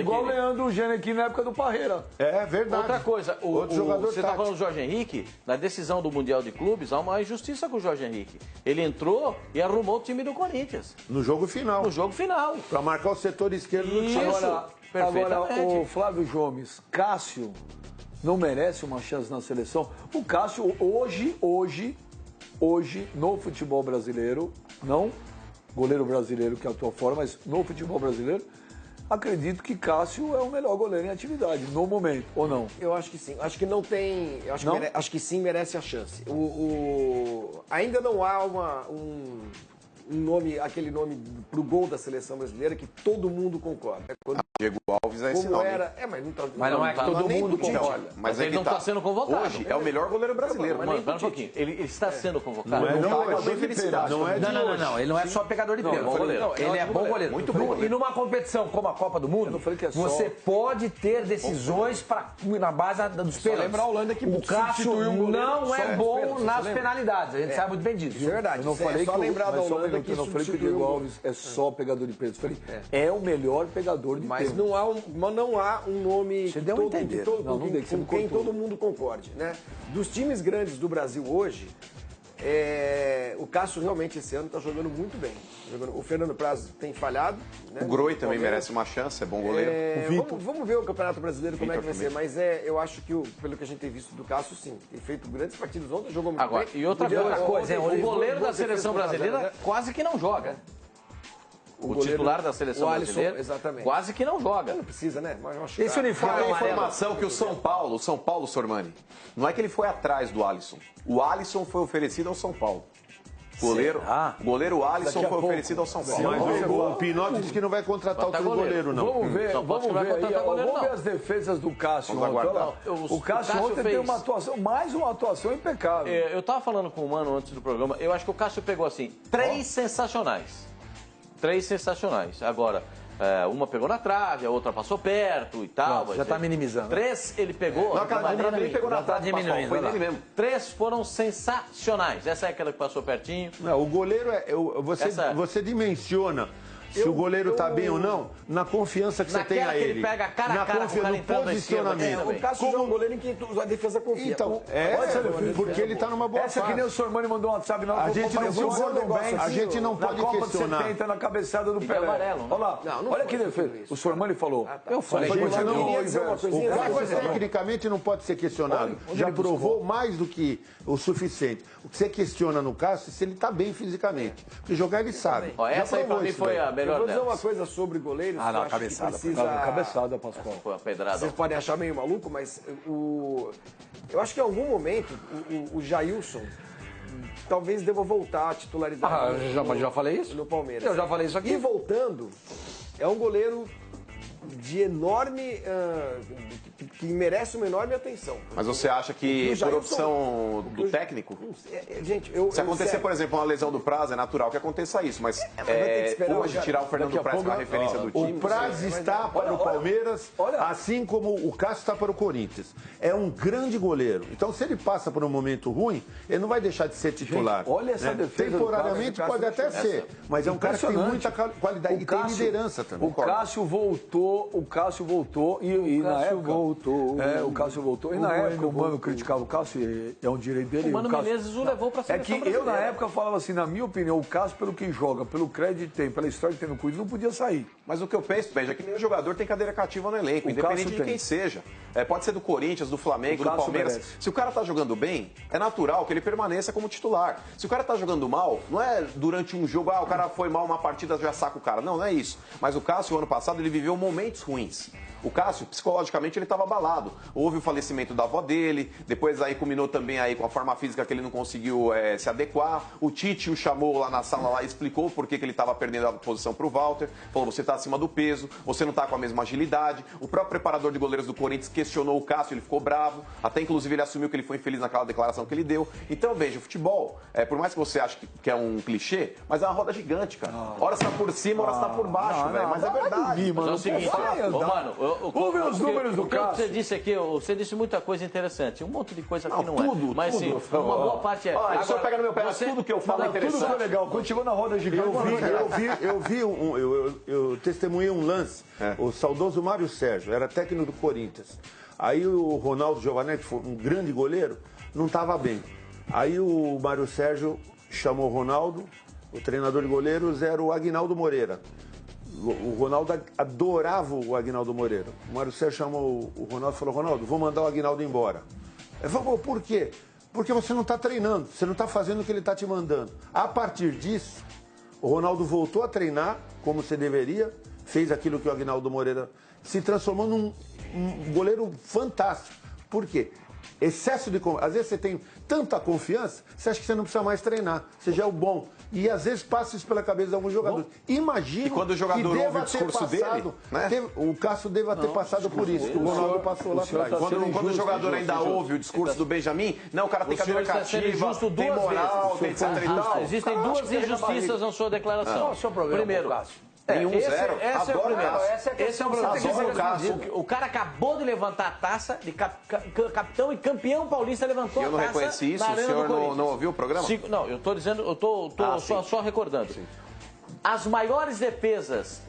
[SPEAKER 1] Igual o Leandro Genequim na época do Parreira.
[SPEAKER 5] É verdade.
[SPEAKER 4] Outra coisa,
[SPEAKER 5] Outro jogador
[SPEAKER 4] você está
[SPEAKER 5] tático.
[SPEAKER 4] falando do Jorge Henrique, na decisão do Mundial de Clubes, há uma injustiça com o Jorge Henrique. Ele entrou e arrumou o time do Corinthians,
[SPEAKER 5] No jogo final.
[SPEAKER 4] no jogo final.
[SPEAKER 5] Pra marcar o setor esquerdo do time.
[SPEAKER 4] Isso.
[SPEAKER 1] Agora,
[SPEAKER 4] Perfeitamente.
[SPEAKER 1] o Flávio Gomes, Cássio não merece uma chance na seleção? O Cássio, hoje, no futebol brasileiro, não goleiro brasileiro que atua fora, mas no futebol brasileiro, acredito que Cássio é o melhor goleiro em atividade, no momento, ou não?
[SPEAKER 6] Eu acho que sim. Acho que não tem. Eu acho,
[SPEAKER 1] Não?
[SPEAKER 6] acho que sim merece a chance. Ainda não há um nome, aquele nome pro gol da seleção brasileira que todo mundo concorda. Quando,
[SPEAKER 3] Diego Alves é esse
[SPEAKER 6] como
[SPEAKER 3] nome.
[SPEAKER 6] era. Mas não tá.
[SPEAKER 2] Mas não é que todo
[SPEAKER 6] nem
[SPEAKER 2] mundo
[SPEAKER 6] pro Tite.
[SPEAKER 2] concorda.
[SPEAKER 3] Mas
[SPEAKER 4] ele
[SPEAKER 3] é que
[SPEAKER 4] não está sendo convocado.
[SPEAKER 3] Hoje é o melhor goleiro brasileiro.
[SPEAKER 4] Mano, espera um pouquinho. Ele está sendo convocado.
[SPEAKER 5] Não é
[SPEAKER 3] Não,
[SPEAKER 5] jogador
[SPEAKER 3] não,
[SPEAKER 5] de
[SPEAKER 3] felicidade.
[SPEAKER 5] Não é de
[SPEAKER 2] Não,
[SPEAKER 5] hoje.
[SPEAKER 2] Ele não é só pegador de pênalti.
[SPEAKER 4] bom goleiro.
[SPEAKER 2] Não, ele é bom goleiro.
[SPEAKER 3] Muito bom goleiro.
[SPEAKER 2] E numa competição como a Copa do Mundo,
[SPEAKER 1] não falei que é só.
[SPEAKER 2] você pode ter decisões na base dos pênaltis.
[SPEAKER 6] lembrar a Holanda que
[SPEAKER 2] o Cássio
[SPEAKER 6] substituiu um goleiro
[SPEAKER 2] não
[SPEAKER 6] só
[SPEAKER 2] é
[SPEAKER 6] nos
[SPEAKER 2] bom
[SPEAKER 6] pênaltis,
[SPEAKER 2] nas
[SPEAKER 6] você lembra?
[SPEAKER 2] penalidades. A gente sabe muito bem disso.
[SPEAKER 6] Isso é verdade.
[SPEAKER 1] Eu não
[SPEAKER 6] Isso
[SPEAKER 1] falei
[SPEAKER 6] só
[SPEAKER 1] que
[SPEAKER 6] lembrar da
[SPEAKER 1] mas só um
[SPEAKER 6] Holanda
[SPEAKER 1] minuto,
[SPEAKER 6] que
[SPEAKER 1] eu não falei que o
[SPEAKER 6] substituiu
[SPEAKER 1] Diego
[SPEAKER 6] o-
[SPEAKER 1] Alves é só pegador de pênalti. Eu falei, é o melhor pegador de
[SPEAKER 6] Mas
[SPEAKER 1] pênalti.
[SPEAKER 6] não há um nome
[SPEAKER 1] Você deu a entender. Não, não dei, que você
[SPEAKER 6] com
[SPEAKER 1] me
[SPEAKER 6] quem
[SPEAKER 1] cortou.
[SPEAKER 6] todo mundo concorde. Né? Dos times grandes do Brasil hoje, o Cássio realmente esse ano está jogando muito bem. O Fernando Praz tem falhado. Né?
[SPEAKER 3] O Groi também
[SPEAKER 6] Palmeiras.
[SPEAKER 3] merece uma chance, é bom goleiro.
[SPEAKER 6] Vamos ver o Campeonato Brasileiro como é que vai
[SPEAKER 3] Vitor
[SPEAKER 6] ser. Mas eu acho que, pelo que a gente tem visto do Cássio, sim. Tem feito grandes partidas ontem, jogou muito
[SPEAKER 4] Agora,
[SPEAKER 6] bem.
[SPEAKER 4] e outra
[SPEAKER 6] Podia-
[SPEAKER 4] coisa,
[SPEAKER 6] ontem-
[SPEAKER 4] o goleiro da
[SPEAKER 6] ontem fez
[SPEAKER 4] seleção
[SPEAKER 6] 1 a 0,
[SPEAKER 4] brasileira
[SPEAKER 6] né?
[SPEAKER 4] quase que não joga. O
[SPEAKER 6] goleiro-
[SPEAKER 4] titular da seleção
[SPEAKER 6] o Alisson,
[SPEAKER 4] brasileira
[SPEAKER 6] exatamente.
[SPEAKER 4] quase que não joga.
[SPEAKER 6] Não precisa, né? Mas eu acho
[SPEAKER 2] Esse
[SPEAKER 6] que-
[SPEAKER 2] uniforme
[SPEAKER 3] Tem a
[SPEAKER 2] amarelo.
[SPEAKER 3] informação que o São Paulo Sormani, não é que ele foi atrás do Alisson. O Alisson foi oferecido ao São Paulo. O goleiro Alisson foi oferecido ao São Paulo.
[SPEAKER 5] Mas o Pinotti disse que não vai contratar
[SPEAKER 4] Botar
[SPEAKER 5] outro goleiro, não.
[SPEAKER 1] Vamos ver,
[SPEAKER 4] Só pode
[SPEAKER 1] vamos
[SPEAKER 4] que vai
[SPEAKER 1] ver, aí,
[SPEAKER 4] contratar
[SPEAKER 1] ó,
[SPEAKER 4] goleiro,
[SPEAKER 1] vamos ver
[SPEAKER 4] não.
[SPEAKER 1] as defesas do Cássio.
[SPEAKER 3] Vamos
[SPEAKER 1] ontem.
[SPEAKER 3] aguardar.
[SPEAKER 1] Olha lá.
[SPEAKER 4] O
[SPEAKER 1] O Cássio
[SPEAKER 4] Cássio
[SPEAKER 1] ontem
[SPEAKER 4] fez-
[SPEAKER 1] tem uma atuação, mais uma atuação impecável.
[SPEAKER 4] Eu tava falando com o Mano antes do programa, eu acho que o Cássio pegou assim, três sensacionais. Três sensacionais. Agora, uma pegou na trave, a outra passou perto e tal.
[SPEAKER 2] Pronto, já tá minimizando.
[SPEAKER 4] Três ele pegou.
[SPEAKER 3] Não, aquela
[SPEAKER 4] de maneira
[SPEAKER 3] nem pegou na
[SPEAKER 2] já tá
[SPEAKER 3] trave, Pascoal,
[SPEAKER 2] diminuindo,
[SPEAKER 3] foi
[SPEAKER 2] olha
[SPEAKER 3] nele
[SPEAKER 2] lá.
[SPEAKER 3] mesmo.
[SPEAKER 4] Três foram sensacionais. Essa é aquela que passou pertinho.
[SPEAKER 5] Não, o goleiro
[SPEAKER 4] Essa-
[SPEAKER 5] você dimensiona se o goleiro tá bem ou não na confiança que você tem
[SPEAKER 4] Naquela
[SPEAKER 5] a
[SPEAKER 4] que
[SPEAKER 5] ele.
[SPEAKER 4] ele pega cara a
[SPEAKER 5] na
[SPEAKER 4] cara com o cara
[SPEAKER 5] no
[SPEAKER 4] entrando na esquerda
[SPEAKER 5] posicionamento.
[SPEAKER 4] também.
[SPEAKER 6] O Cássio é um goleiro em que a defesa confia.
[SPEAKER 5] Então, porque ele tá numa boa
[SPEAKER 1] Essa que
[SPEAKER 5] fase.
[SPEAKER 1] nem o Sormani mandou um WhatsApp na hora.
[SPEAKER 5] A gente não
[SPEAKER 1] falou,
[SPEAKER 5] pode-
[SPEAKER 1] jogou bem.
[SPEAKER 5] a gente não
[SPEAKER 1] Na
[SPEAKER 5] pode
[SPEAKER 1] Copa
[SPEAKER 5] questionar.
[SPEAKER 1] de 70, na cabeçada do Pelé.
[SPEAKER 4] amarelo, né?
[SPEAKER 1] Olha lá,
[SPEAKER 6] Não
[SPEAKER 1] olha
[SPEAKER 6] foi
[SPEAKER 1] que defesa.
[SPEAKER 6] isso.
[SPEAKER 1] O Sormani falou.
[SPEAKER 4] Eu falei,
[SPEAKER 1] Foi
[SPEAKER 5] Mas
[SPEAKER 1] coisa
[SPEAKER 5] não,
[SPEAKER 1] do
[SPEAKER 6] queria dizer uma
[SPEAKER 1] inverso.
[SPEAKER 6] coisinha,
[SPEAKER 1] O
[SPEAKER 5] O
[SPEAKER 6] Cássio
[SPEAKER 1] Cássio
[SPEAKER 5] Cássio tecnicamente não pode ser questionado.
[SPEAKER 1] Onde
[SPEAKER 5] Já
[SPEAKER 1] ele
[SPEAKER 5] provou mais do que o suficiente. O que você questiona no Cássio é se ele está bem fisicamente. Porque jogar ele sabe.
[SPEAKER 4] Ó,
[SPEAKER 5] Já
[SPEAKER 4] essa aí pra
[SPEAKER 5] provou
[SPEAKER 4] mim
[SPEAKER 5] isso
[SPEAKER 4] foi
[SPEAKER 5] daí.
[SPEAKER 4] a
[SPEAKER 6] Eu
[SPEAKER 4] melhor
[SPEAKER 6] vou dizer uma
[SPEAKER 4] delas.
[SPEAKER 6] coisa sobre goleiros.
[SPEAKER 2] Ah, não,
[SPEAKER 6] eu acho
[SPEAKER 2] cabeçada,
[SPEAKER 6] que precisa...
[SPEAKER 1] Cabeçada, Pascoal.
[SPEAKER 4] Foi uma pedrada.
[SPEAKER 6] Vocês podem achar meio maluco, mas eu acho que em algum momento o Jailson talvez deva voltar à titularidade
[SPEAKER 2] Mas já falei isso?
[SPEAKER 6] no Palmeiras.
[SPEAKER 2] Eu já falei isso aqui.
[SPEAKER 6] E voltando, é um goleiro de enorme... que merece uma enorme atenção.
[SPEAKER 3] Mas você acha
[SPEAKER 6] O
[SPEAKER 3] que, por
[SPEAKER 6] Jailson-
[SPEAKER 3] opção do técnico,
[SPEAKER 6] Gente,
[SPEAKER 3] se acontecer, por exemplo, uma lesão do Praz, é natural que aconteça isso. Mas
[SPEAKER 6] vai ter que esperar
[SPEAKER 3] hoje
[SPEAKER 6] agora.
[SPEAKER 3] tirar o Fernando
[SPEAKER 1] Daqui a
[SPEAKER 3] Praz
[SPEAKER 1] pouco,
[SPEAKER 3] para referência do time...
[SPEAKER 5] O Praz está para o Palmeiras, assim como o Cássio está para o Corinthians. É um grande goleiro. Então, se ele passa por um momento ruim, ele não vai deixar de ser titular.
[SPEAKER 1] Gente, olha essa defesa do
[SPEAKER 5] Temporariamente
[SPEAKER 1] Cássio,
[SPEAKER 5] pode até ser, mas é um cara que tem muita qualidade e tem liderança também.
[SPEAKER 1] O Cássio voltou e na época... o Cássio voltou. E na época o Mano criticava o Cássio, e é um direito dele.
[SPEAKER 4] O Mano
[SPEAKER 1] Cássio-
[SPEAKER 4] Menezes o levou pra
[SPEAKER 1] É
[SPEAKER 4] seleção
[SPEAKER 1] que eu, na
[SPEAKER 4] brasileira.
[SPEAKER 1] época, falava assim, na minha opinião, o Cássio, pelo que joga, pelo crédito que tem, pela história que tem no Corinthians, não podia sair.
[SPEAKER 3] Mas o que eu penso, Beja, é que nenhum jogador tem cadeira cativa no elenco,
[SPEAKER 1] O
[SPEAKER 3] independente
[SPEAKER 1] Cássio
[SPEAKER 3] de
[SPEAKER 1] tem.
[SPEAKER 3] quem seja. Pode ser do Corinthians, do Flamengo,
[SPEAKER 1] O
[SPEAKER 3] do
[SPEAKER 1] Cássio
[SPEAKER 3] Palmeiras.
[SPEAKER 1] merece.
[SPEAKER 3] Se o cara tá jogando bem, é natural que ele permaneça como titular. Se o cara tá jogando mal, não é durante um jogo, o cara foi mal uma partida, já saca o cara. Não, não é isso. Mas o Cássio, ano passado, ele viveu momentos ruins. O Cássio, psicologicamente, ele estava abalado. Houve o falecimento da avó dele, depois aí culminou também aí com a forma física que ele não conseguiu se adequar. O Tite o chamou lá na sala lá, explicou por que ele estava perdendo a posição para o Walter. Falou, você está acima do peso, você não está com a mesma agilidade. O próprio preparador de goleiros do Corinthians questionou o Cássio, ele ficou bravo. Até, inclusive, ele assumiu que ele foi infeliz naquela declaração que ele deu. Então, veja, o futebol, por mais que você ache que é um clichê, mas é uma roda gigante, cara. Hora está por cima, hora está por baixo, velho. Mas é verdade.
[SPEAKER 4] Mas é o seguinte,
[SPEAKER 1] vamos ver os números do Cássio.
[SPEAKER 4] Você disse aqui, você disse muita coisa interessante. Um monte de coisa que não é. Mas sim, uma boa parte é.
[SPEAKER 3] Olha, só pega no meu pé, tudo que eu falo é interessante.
[SPEAKER 1] Tudo foi legal. Quando chegou na roda gigante,
[SPEAKER 5] eu testemunhei um lance. O saudoso Mário Sérgio, era técnico do Corinthians. Aí o Ronaldo Giovanetti, um grande goleiro, não estava bem. Aí o Mário Sérgio chamou o Ronaldo, o treinador de goleiros era o Aguinaldo Moreira. O Ronaldo adorava o Aguinaldo Moreira. O Mário Sérgio chamou o Ronaldo e falou, Ronaldo, vou mandar o Aguinaldo embora. Ele falou, por quê? Porque você não está treinando, você não está fazendo o que ele está te mandando. A partir disso, o Ronaldo voltou a treinar como você deveria, fez aquilo que o Aguinaldo Moreira se transformou num goleiro fantástico. Por quê? Excesso de confiança. Às vezes você tem tanta confiança, você acha que você não precisa mais treinar, você já é o bom. E às vezes passa isso pela cabeça de alguns jogadores. Imagina
[SPEAKER 3] quando o jogador ouve o discurso dele, né?
[SPEAKER 5] O Cássio deva ter passado por isso. O Ronaldo passou lá atrás.
[SPEAKER 3] Quando o jogador ainda ouve o discurso do Benjamin, não, o cara tem cadeira cativa, tem moral, tem etc e tal.
[SPEAKER 4] Existem duas injustiças na sua declaração.
[SPEAKER 2] Qual é o seu problema,
[SPEAKER 4] Primeiro,
[SPEAKER 2] Cássio?
[SPEAKER 3] Tem 1-0.
[SPEAKER 4] Esse é o primeiro. Esse é o
[SPEAKER 3] problema.
[SPEAKER 4] O cara acabou de levantar a taça de capitão e campeão paulista, levantou a taça.
[SPEAKER 3] Eu não reconheci isso, o senhor não ouviu o programa?
[SPEAKER 4] Não, eu estou dizendo, eu estou só recordando. Sim. As maiores defesas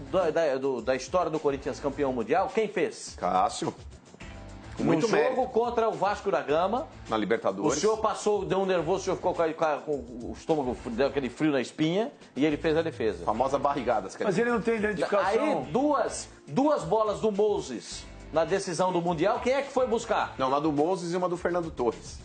[SPEAKER 4] da história do Corinthians campeão mundial, quem fez?
[SPEAKER 3] Cássio.
[SPEAKER 4] No jogo contra o Vasco da Gama.
[SPEAKER 3] Na Libertadores.
[SPEAKER 4] O senhor passou, deu um nervoso, o senhor ficou com o estômago, deu aquele frio na espinha e ele fez a defesa.
[SPEAKER 3] Famosa barrigadas.
[SPEAKER 1] Mas ele não tem identificação.
[SPEAKER 4] Aí, duas bolas do Moses na decisão do Mundial, quem é que foi buscar?
[SPEAKER 3] Não, uma do Moses e uma do Fernando Torres.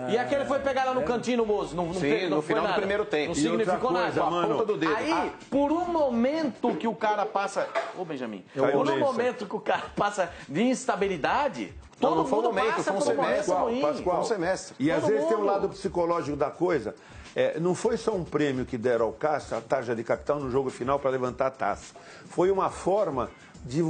[SPEAKER 4] E aquele foi pegar lá no cantinho no Moses. Não
[SPEAKER 3] no final do primeiro tempo.
[SPEAKER 4] Não significou nada.
[SPEAKER 3] A ponta do dedo.
[SPEAKER 4] Aí, por um momento que o cara passa... Ô, Benjamin. Por um momento que o cara passa de instabilidade...
[SPEAKER 3] Não foi um momento, foi um semestre.
[SPEAKER 5] Foi um semestre. E às vezes tem um lado psicológico da coisa. Não foi só um prêmio que deram ao Cássio, a tarja de capitão no jogo final para levantar a taça. Foi uma forma de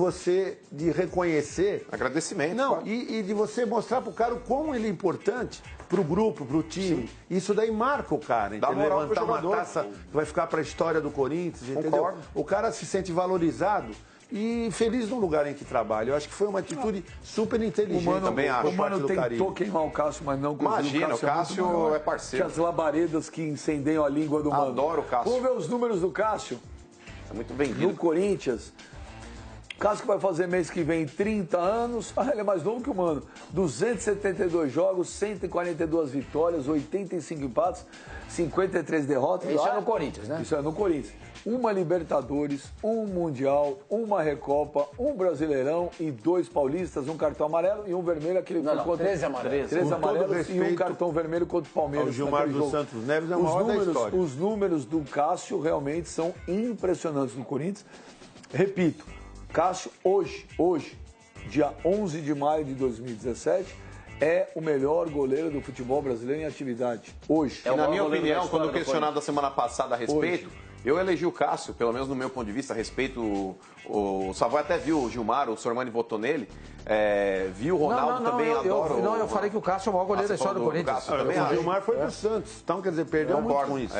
[SPEAKER 5] reconhecer...
[SPEAKER 3] Agradecimento.
[SPEAKER 5] Não, e de você mostrar para o cara o quão ele é importante para o grupo, para o time. Sim. Isso daí marca o cara,
[SPEAKER 3] dá
[SPEAKER 5] entendeu?
[SPEAKER 3] moral
[SPEAKER 5] levantar uma taça que vai ficar para a história do Corinthians, entendeu? O cara se sente valorizado e feliz no lugar em que trabalha. Eu acho que foi uma atitude super inteligente.
[SPEAKER 1] O Mano tentou queimar o Cássio, mas não conseguiu.
[SPEAKER 3] Imagina, o Cássio é parceiro.
[SPEAKER 1] Tinha as labaredas que incendeiam a língua do Mano.
[SPEAKER 3] Adoro o Cássio.
[SPEAKER 1] Vamos ver os números do Cássio.
[SPEAKER 3] É muito vendido.
[SPEAKER 1] No Corinthians. Cássio que vai fazer mês que vem 30 anos. Ele é mais novo que o Mano. 272 jogos, 142 vitórias, 85 empates, 53 derrotas.
[SPEAKER 2] Isso é no Corinthians, né?
[SPEAKER 1] Isso é no Corinthians. Uma Libertadores, um Mundial, uma Recopa, um Brasileirão e 2 paulistas, um cartão amarelo e um vermelho. Aquele
[SPEAKER 2] não, 13 amarelos.
[SPEAKER 1] 13 amarelos e um cartão vermelho contra o Palmeiras.
[SPEAKER 5] O Gilmar dos Santos Neves é o maior da história.
[SPEAKER 1] Os números do Cássio realmente são impressionantes no Corinthians. Repito, Cássio hoje, dia 11 de maio de 2017, é o melhor goleiro do futebol brasileiro em atividade. Hoje.
[SPEAKER 3] Na minha opinião, quando questionado a semana passada a respeito, eu elegi o Cássio, pelo menos no meu ponto de vista, a respeito. O Savoy até viu o Gilmar, o Sormani votou nele. Viu o Ronaldo também, adoro.
[SPEAKER 2] Eu falei que o Cássio é o maior goleiro da história do Corinthians.
[SPEAKER 5] O Gilmar foi pro Santos, então quer dizer, perdeu muito com isso.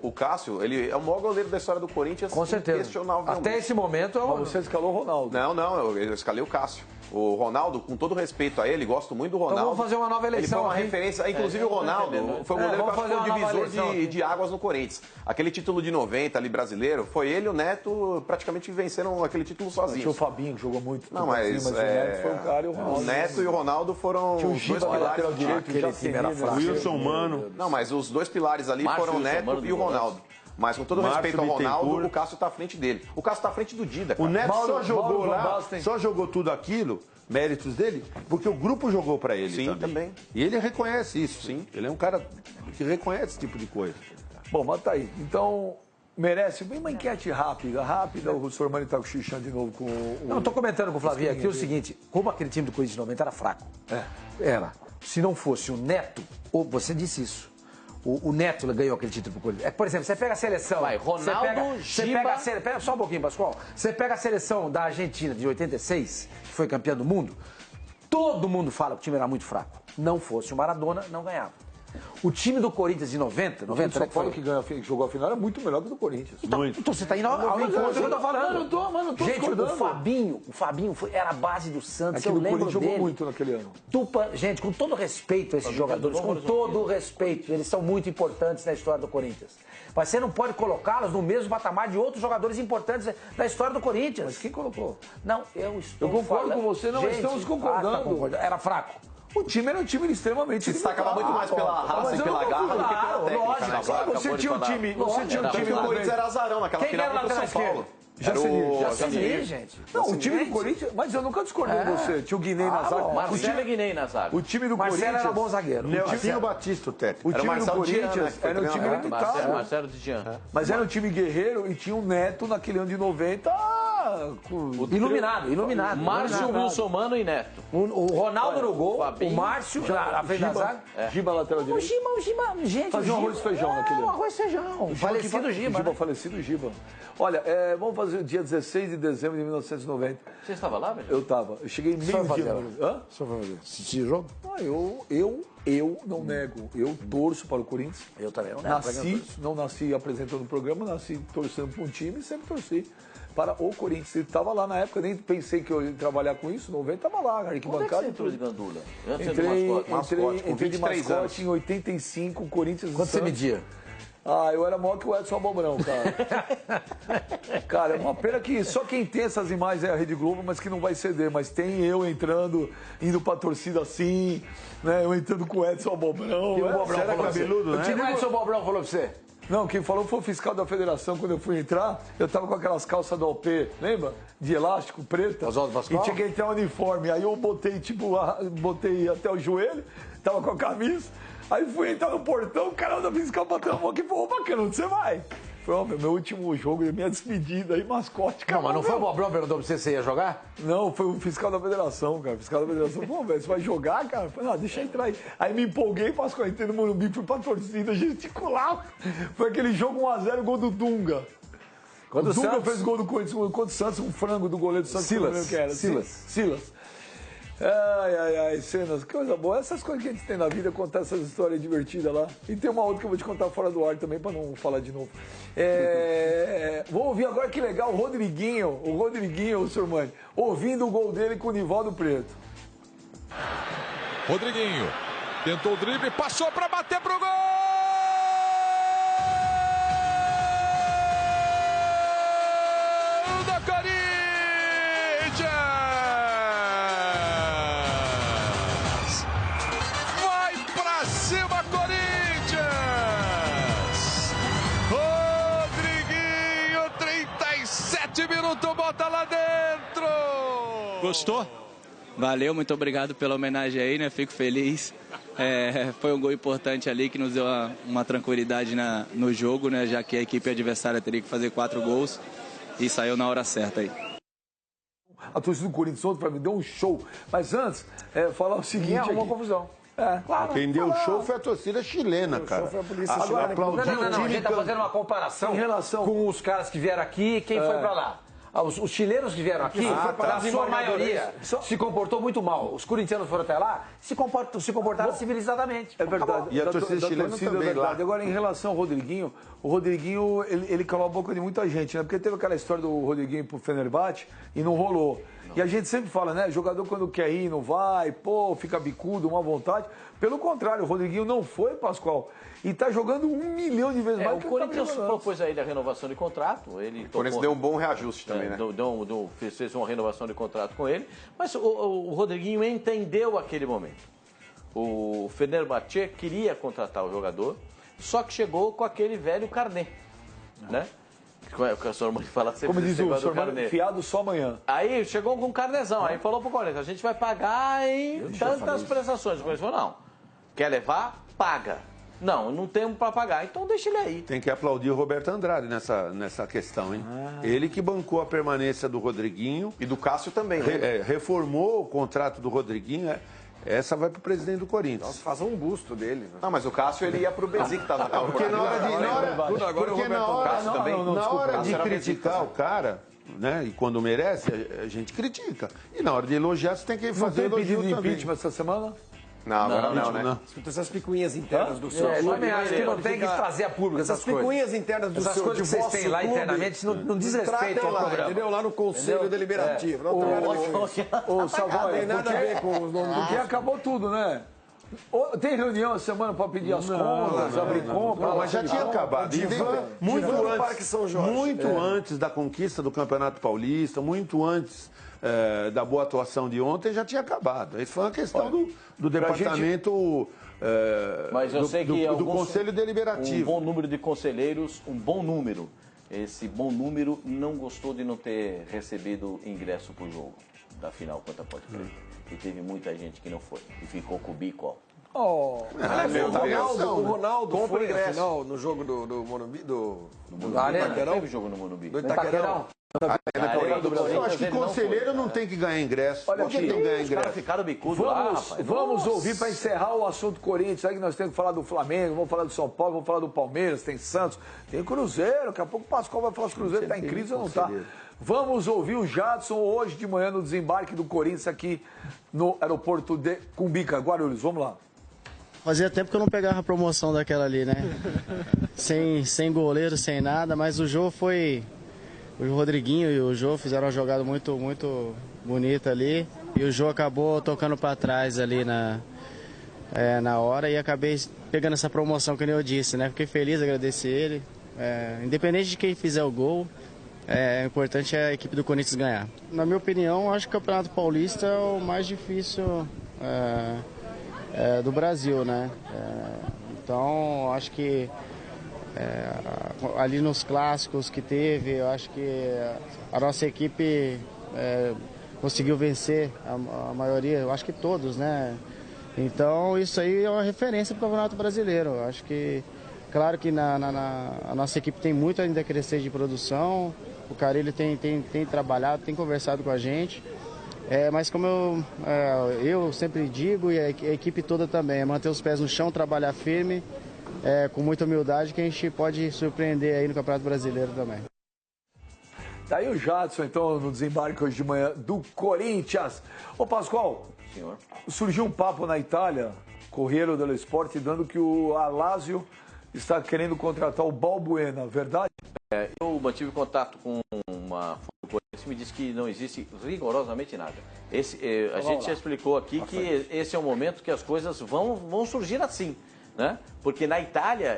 [SPEAKER 3] O Cássio, ele é o maior goleiro da história do Corinthians.
[SPEAKER 2] Com certeza. Até esse momento é o...
[SPEAKER 1] Você escalou o Ronaldo.
[SPEAKER 3] Não, eu escalei o Cássio. O Ronaldo, com todo respeito a ele, gosto muito do Ronaldo.
[SPEAKER 2] Então vamos fazer uma nova eleição.
[SPEAKER 3] Ele foi uma referência, inclusive o Ronaldo foi o goleiro que foi o divisor de águas no Corinthians. Aquele título de 90 ali brasileiro, foi ele e o Neto praticamente venceram aquele título sozinhos.
[SPEAKER 1] Tinha o Fabinho que jogou muito.
[SPEAKER 3] Não, mas
[SPEAKER 1] o Neto foi o cara e o Ronaldo.
[SPEAKER 3] O Neto e o Ronaldo foram os dois pilares direito.
[SPEAKER 1] Aquele time era fraco.
[SPEAKER 5] Wilson, Mano.
[SPEAKER 3] Não, mas os dois pilares ali foram o Neto e o Ronaldo. Mas com todo respeito ao Ronaldo, o Cássio está à frente dele. O Cássio está à frente do Dida, cara.
[SPEAKER 5] O Neto só jogou tudo aquilo, méritos dele, porque o grupo jogou para ele.
[SPEAKER 3] Sim, também.
[SPEAKER 5] E ele reconhece isso.
[SPEAKER 3] Sim.
[SPEAKER 5] Ele é um cara que reconhece esse tipo de coisa.
[SPEAKER 1] Bom, mas tá aí. Então, merece uma enquete rápida, o Sormani tá cochichando de novo com o...
[SPEAKER 2] Não, eu tô comentando com o Flavinho aqui o seguinte, como aquele time do Corinthians de 90 era fraco. Era. Se não fosse o Neto, ou você disse isso, o Neto ganhou aquele título pro Corinthians. Por exemplo, você pega a seleção...
[SPEAKER 4] Vai, Ronaldo,
[SPEAKER 2] pega só um pouquinho, Pascoal. Você pega a seleção da Argentina de 86, que foi campeã do mundo, todo mundo fala que o time era muito fraco. Não fosse o Maradona, não ganhava. O time do Corinthians de 90
[SPEAKER 1] o São Paulo que jogou a final era muito melhor que o do Corinthians.
[SPEAKER 2] Então você está indo ao encontro que eu tô falando.
[SPEAKER 1] Não tô
[SPEAKER 2] gente, o Fabinho era a base do Santos, eu lembro dele.
[SPEAKER 1] Jogou muito naquele ano.
[SPEAKER 2] Gente, com todo respeito a esses jogadores, com todo respeito, eles são muito importantes na história do Corinthians. Mas você não pode colocá-los no mesmo patamar de outros jogadores importantes da história do Corinthians.
[SPEAKER 1] Mas quem colocou?
[SPEAKER 2] Não, eu
[SPEAKER 1] concordo
[SPEAKER 2] falando.
[SPEAKER 1] com você, não estamos concordando.
[SPEAKER 2] Era fraco.
[SPEAKER 1] O time era um time extremamente...
[SPEAKER 3] Se destacava muito mais pela raça e pela garra do que pela técnica.
[SPEAKER 1] Lógico, você tinha um time...
[SPEAKER 3] O Corinthians era azarão naquela final contra o São Paulo.
[SPEAKER 2] Jaceni, gente.
[SPEAKER 1] Não, o time do Corinthians... Mas eu nunca discordei de você. Tinha o Guinei na zaga.
[SPEAKER 4] Marcelo Guinei na zaga.
[SPEAKER 1] O time do Corinthians...
[SPEAKER 2] Marcelo era bom zagueiro.
[SPEAKER 5] Nelsinho Batista, o técnico.
[SPEAKER 1] O time do Corinthians era um time limitado.
[SPEAKER 4] Marcelo de Jean.
[SPEAKER 1] Mas era um time guerreiro e tinha um Neto naquele ano de 90...
[SPEAKER 2] Iluminado.
[SPEAKER 4] Márcio, Wilson Mano e Neto.
[SPEAKER 2] O Ronaldo no gol, o Márcio à frente da zaga.
[SPEAKER 1] Giba lateral direito.
[SPEAKER 2] O Giba, gente.
[SPEAKER 1] Fazia um arroz e feijão naquele ano.
[SPEAKER 2] Arroz e feijão. Falecido Giba.
[SPEAKER 1] Falecido Giba. Olha, vamos fazer o dia 16 de dezembro de 1990.
[SPEAKER 4] Você estava lá, velho?
[SPEAKER 1] Eu estava. Eu cheguei meio-dia.
[SPEAKER 2] Hã? Só vai fazer. Assistir jogo?
[SPEAKER 1] Eu não nego. Eu torço para o Corinthians.
[SPEAKER 2] Eu também não nego.
[SPEAKER 1] Não nasci apresentando o programa, nasci torcendo para um time e sempre torci para o Corinthians. Ele estava lá na época, nem pensei que eu ia trabalhar com isso. 90 estava lá, arquibancada.
[SPEAKER 4] Quando é que você entrou de gandula?
[SPEAKER 1] Entrei de mascote em 85, Corinthians.
[SPEAKER 2] Quanto você media?
[SPEAKER 1] Eu era maior que o Edson Abobrão, cara. Cara, é uma pena que só quem tem essas imagens é a Rede Globo, mas que não vai ceder. Mas tem eu entrando, indo pra torcida assim, né? Eu entrando com o Edson Abobrão.
[SPEAKER 2] E o Abobrão falou cabeludo, né? O que o Edson Abobrão falou pra você?
[SPEAKER 1] Não, quem falou foi o fiscal da federação. Quando eu fui entrar, eu tava com aquelas calças da OP, lembra? De elástico, preta.
[SPEAKER 2] Oswaldo Pascoal?
[SPEAKER 1] E tinha que entrar um uniforme. Aí eu botei, botei até o joelho, tava com a camisa. Aí fui entrar no portão, o cara da fiscal bateu a mão aqui e falou, bacana, onde você vai? Foi meu último jogo, minha despedida aí, mascote.
[SPEAKER 2] Não, mas não foi o Bobrão que perguntou pra você se você ia jogar?
[SPEAKER 1] Não, foi o fiscal da federação, cara. O fiscal da federação falou, velho, você vai jogar, cara? Eu falei, não, deixa eu entrar aí. Aí me empolguei, Pascoal, entrei no Morumbi, fui pra torcida, gesticulava. Foi aquele jogo 1x0, gol do Dunga. O Dunga fez gol do Corinthians contra o Santos, um frango do goleiro do Santos. Silas. Ai, cenas, coisa boa. Essas coisas que a gente tem na vida, contar essas histórias divertidas lá. E tem uma outra que eu vou te contar fora do ar também, pra não falar de novo. Vou ouvir agora, que legal, o Rodriguinho, o Sormani, ouvindo o gol dele com o Nivaldo Preto.
[SPEAKER 7] Rodriguinho tentou o drible, passou pra bater pro gol! Do Corinthians! Cima, Corinthians! Rodriguinho, 37 minutos, bota lá dentro!
[SPEAKER 8] Gostou? Valeu, muito obrigado pela homenagem aí, né? Fico feliz. Foi um gol importante ali que nos deu uma tranquilidade no jogo, né? Já que a equipe adversária teria que fazer 4 gols e saiu na hora certa aí.
[SPEAKER 1] A torcida do Corinthians ontem me deu um show. Mas antes, falar o seguinte.
[SPEAKER 2] Uma confusão.
[SPEAKER 5] Claro, quem deu o show foi a torcida chilena, cara.
[SPEAKER 2] Foi a polícia chilena. Não, a gente tá fazendo uma comparação com os caras que vieram aqui e quem foi pra lá. Os chilenos que vieram aqui, na sua maioria, se comportou muito mal. Os corintianos foram até lá, se comportaram civilizadamente.
[SPEAKER 1] É verdade.
[SPEAKER 5] E a torcida chilena também lá.
[SPEAKER 1] Agora, em relação ao Rodriguinho, ele calou a boca de muita gente, né? Porque teve aquela história do Rodriguinho pro Fenerbahçe e não rolou. E a gente sempre fala, né? Jogador quando quer ir, não vai, fica bicudo, uma vontade. Pelo contrário, o Rodriguinho não foi, Pascoal. E tá jogando 1 milhão de vezes mais
[SPEAKER 4] que o Corinthians propôs aí a renovação de contrato. O
[SPEAKER 3] Corinthians deu um bom reajuste também, né?
[SPEAKER 4] Fez uma renovação de contrato com ele. Mas o Rodriguinho entendeu aquele momento. O Fenerbahçe queria contratar o jogador, só que chegou com aquele velho carnê, né? Que a Sormani fala sempre.
[SPEAKER 1] Como diz o Sormani, fiado só amanhã.
[SPEAKER 4] Aí chegou com um carnezão, aí falou pro Corinthians, a gente vai pagar em tantas prestações. O Corinthians falou, não, quer levar? Paga. Não temos para pagar, então deixa ele aí.
[SPEAKER 5] Tem que aplaudir o Roberto Andrade nessa questão, hein? Ele que bancou a permanência do Rodriguinho.
[SPEAKER 3] E do Cássio também, né?
[SPEAKER 5] Reformou o contrato do Rodriguinho. Essa vai para o presidente do Corinthians.
[SPEAKER 6] Nossa, faça um busto dele. Né?
[SPEAKER 3] Não, mas o Cássio ele ia para o Besiktas.
[SPEAKER 5] Porque na hora de criticar o cara, né? E quando merece, a gente critica. E na hora de elogiar, você tem que fazer elogio
[SPEAKER 1] pedido de
[SPEAKER 5] também.
[SPEAKER 1] impeachment essa semana?
[SPEAKER 3] Não, agora não, né?
[SPEAKER 6] Escuta essas picuinhas internas do seu
[SPEAKER 2] Eu
[SPEAKER 6] clube.
[SPEAKER 2] também acho que não tem que trazer a público essas coisas.
[SPEAKER 6] Picuinhas internas do
[SPEAKER 2] Essas
[SPEAKER 6] seu
[SPEAKER 2] coisas que vocês têm lá internamente não diz respeito ao programa.
[SPEAKER 6] Entendeu? Lá no Conselho Deliberativo. Não tem nada a ver com isso.
[SPEAKER 1] Ô, Savoy,
[SPEAKER 6] Não tem nada a ver com os nomes.
[SPEAKER 1] porque acabou tudo, né? Tem reunião essa semana para pedir as contas, abrir compra?
[SPEAKER 5] Não, mas já tinha acabado. Muito
[SPEAKER 6] É.
[SPEAKER 5] antes da conquista do Campeonato Paulista, muito antes da boa atuação de ontem, já tinha acabado. Isso foi uma questão do departamento
[SPEAKER 4] Mas eu sei que
[SPEAKER 5] do Conselho Deliberativo.
[SPEAKER 4] Um bom número de conselheiros, um bom número. Esse bom número não gostou de não ter recebido ingresso para o jogo da final contra a Ponte Preta. E teve muita gente que não foi. E ficou com o bico, ó.
[SPEAKER 6] O Ronaldo
[SPEAKER 3] Compra
[SPEAKER 6] foi
[SPEAKER 3] ingresso.
[SPEAKER 6] afinal no jogo do Morumbi, do
[SPEAKER 2] Arena.
[SPEAKER 6] Itaquerão?
[SPEAKER 4] Teve jogo no Morumbi.
[SPEAKER 6] Do Itaquerão.
[SPEAKER 5] Eu acho que conselheiro não tem que ganhar ingresso. Por que tem que ganhar
[SPEAKER 4] Os caras
[SPEAKER 5] ingresso?
[SPEAKER 4] ficaram bicudos lá, rapaz.
[SPEAKER 1] Vamos ouvir para encerrar o assunto Corinthians. Aí que nós temos que falar do Flamengo, vamos falar do São Paulo, vamos falar do Palmeiras, tem Santos, tem Cruzeiro. Daqui a pouco o Pascoal vai falar se o Cruzeiro está em crise ou não está. Vamos ouvir o Jadson hoje de manhã no desembarque do Corinthians aqui no aeroporto de Cumbica, Guarulhos. Vamos lá.
[SPEAKER 9] Fazia tempo que eu não pegava a promoção daquela ali, né? sem goleiro, sem nada, mas o Jô foi... O Rodriguinho e o Jô fizeram uma jogada muito, muito bonita ali. E o Jô acabou tocando para trás ali na hora e acabei pegando essa promoção, que nem eu disse, né? Fiquei feliz, agradeci ele. Independente de quem fizer o gol, o importante é a equipe do Corinthians ganhar. Na minha opinião, acho que o Campeonato Paulista é o mais difícil do Brasil, né? Então, acho que ali nos clássicos que teve, eu acho que a nossa equipe conseguiu vencer a maioria, eu acho que todos, né? Então, isso aí é uma referência para o Campeonato Brasileiro. Eu acho que, claro que a nossa equipe tem muito ainda a crescer de produção, o Carille tem trabalhado, tem conversado com a gente. Mas como eu sempre digo, e a equipe toda também, é manter os pés no chão, trabalhar firme, com muita humildade, que a gente pode surpreender aí no Campeonato Brasileiro também.
[SPEAKER 1] Tá aí o Jadson, então, no desembarque hoje de manhã do Corinthians. Ô, Pascoal,
[SPEAKER 4] Senhor.
[SPEAKER 1] surgiu um papo na Itália, Corriere dello Sport, dando que o Alásio está querendo contratar o Balbuena, verdade?
[SPEAKER 4] Eu mantive contato com uma fonte do Corinthians, me disse que não existe rigorosamente nada. A gente já explicou aqui que esse é o momento que as coisas vão surgir assim, né? Porque na Itália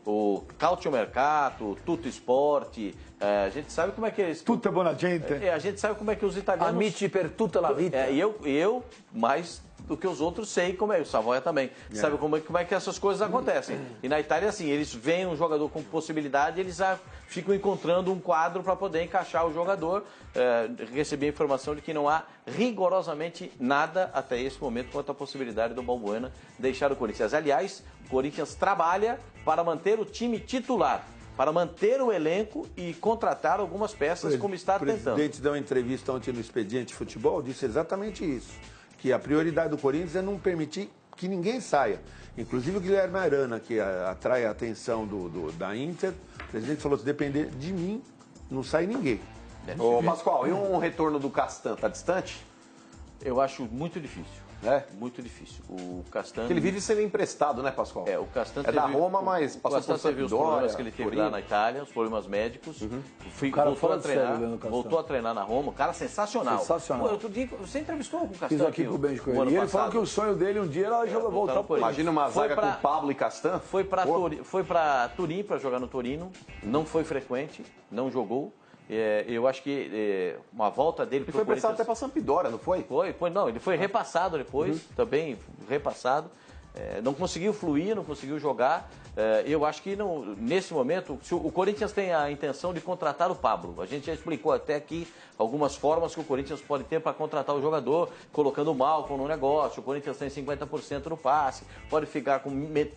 [SPEAKER 4] o Calciomercato, Tutto Sport, a gente sabe como é que eles...
[SPEAKER 1] Tutta buona gente.
[SPEAKER 4] A gente sabe como é que os italianos...
[SPEAKER 2] Amici per tutta la vita.
[SPEAKER 4] E eu mais do que os outros sei como é, o Savoia também, sabe como é que essas coisas acontecem. E na Itália, assim, eles veem um jogador com possibilidade, eles já ficam encontrando um quadro para poder encaixar o jogador. Recebi a informação de que não há rigorosamente nada até esse momento quanto à possibilidade do Balbuena deixar o Corinthians. Aliás, o Corinthians trabalha para manter o time titular, para manter o elenco e contratar algumas peças, como está tentando.
[SPEAKER 5] O presidente deu uma entrevista ontem no Expediente Futebol, disse exatamente isso, que a prioridade do Corinthians é não permitir que ninguém saia. Inclusive o Guilherme Arana, que atrai a atenção da Inter, o presidente falou, se depender de mim, não sai ninguém.
[SPEAKER 3] Ô, Pascoal, e um retorno do Castan, tá distante?
[SPEAKER 4] Eu acho muito difícil. Muito difícil. O Castan...
[SPEAKER 3] Ele vive sendo emprestado, né, Pascoal?
[SPEAKER 4] O Castan
[SPEAKER 3] da Roma, mas passou por
[SPEAKER 4] teve os problemas que ele teve lá na Itália, os problemas médicos. Voltou a treinar na Roma. Um cara sensacional.
[SPEAKER 1] Sensacional.
[SPEAKER 4] Pô, outro dia, você entrevistou com o Castan
[SPEAKER 1] Fiz aqui com o Ben de E ele falou que o sonho dele um dia era voltar para o
[SPEAKER 3] Imagina uma zaga com Pablo e Castan.
[SPEAKER 4] Foi para Turim para jogar no Torino. Não foi frequente, não jogou. Eu acho que uma volta dele...
[SPEAKER 3] Ele foi emprestado até para Sampdoria, não foi?
[SPEAKER 4] Não, ele foi repassado depois, também repassado. não conseguiu fluir, não conseguiu jogar. Eu acho que nesse momento, se o Corinthians tem a intenção de contratar o Pablo. A gente já explicou até aqui algumas formas que o Corinthians pode ter para contratar o jogador, colocando o Malcom no negócio. O Corinthians tem 50% no passe, pode ficar com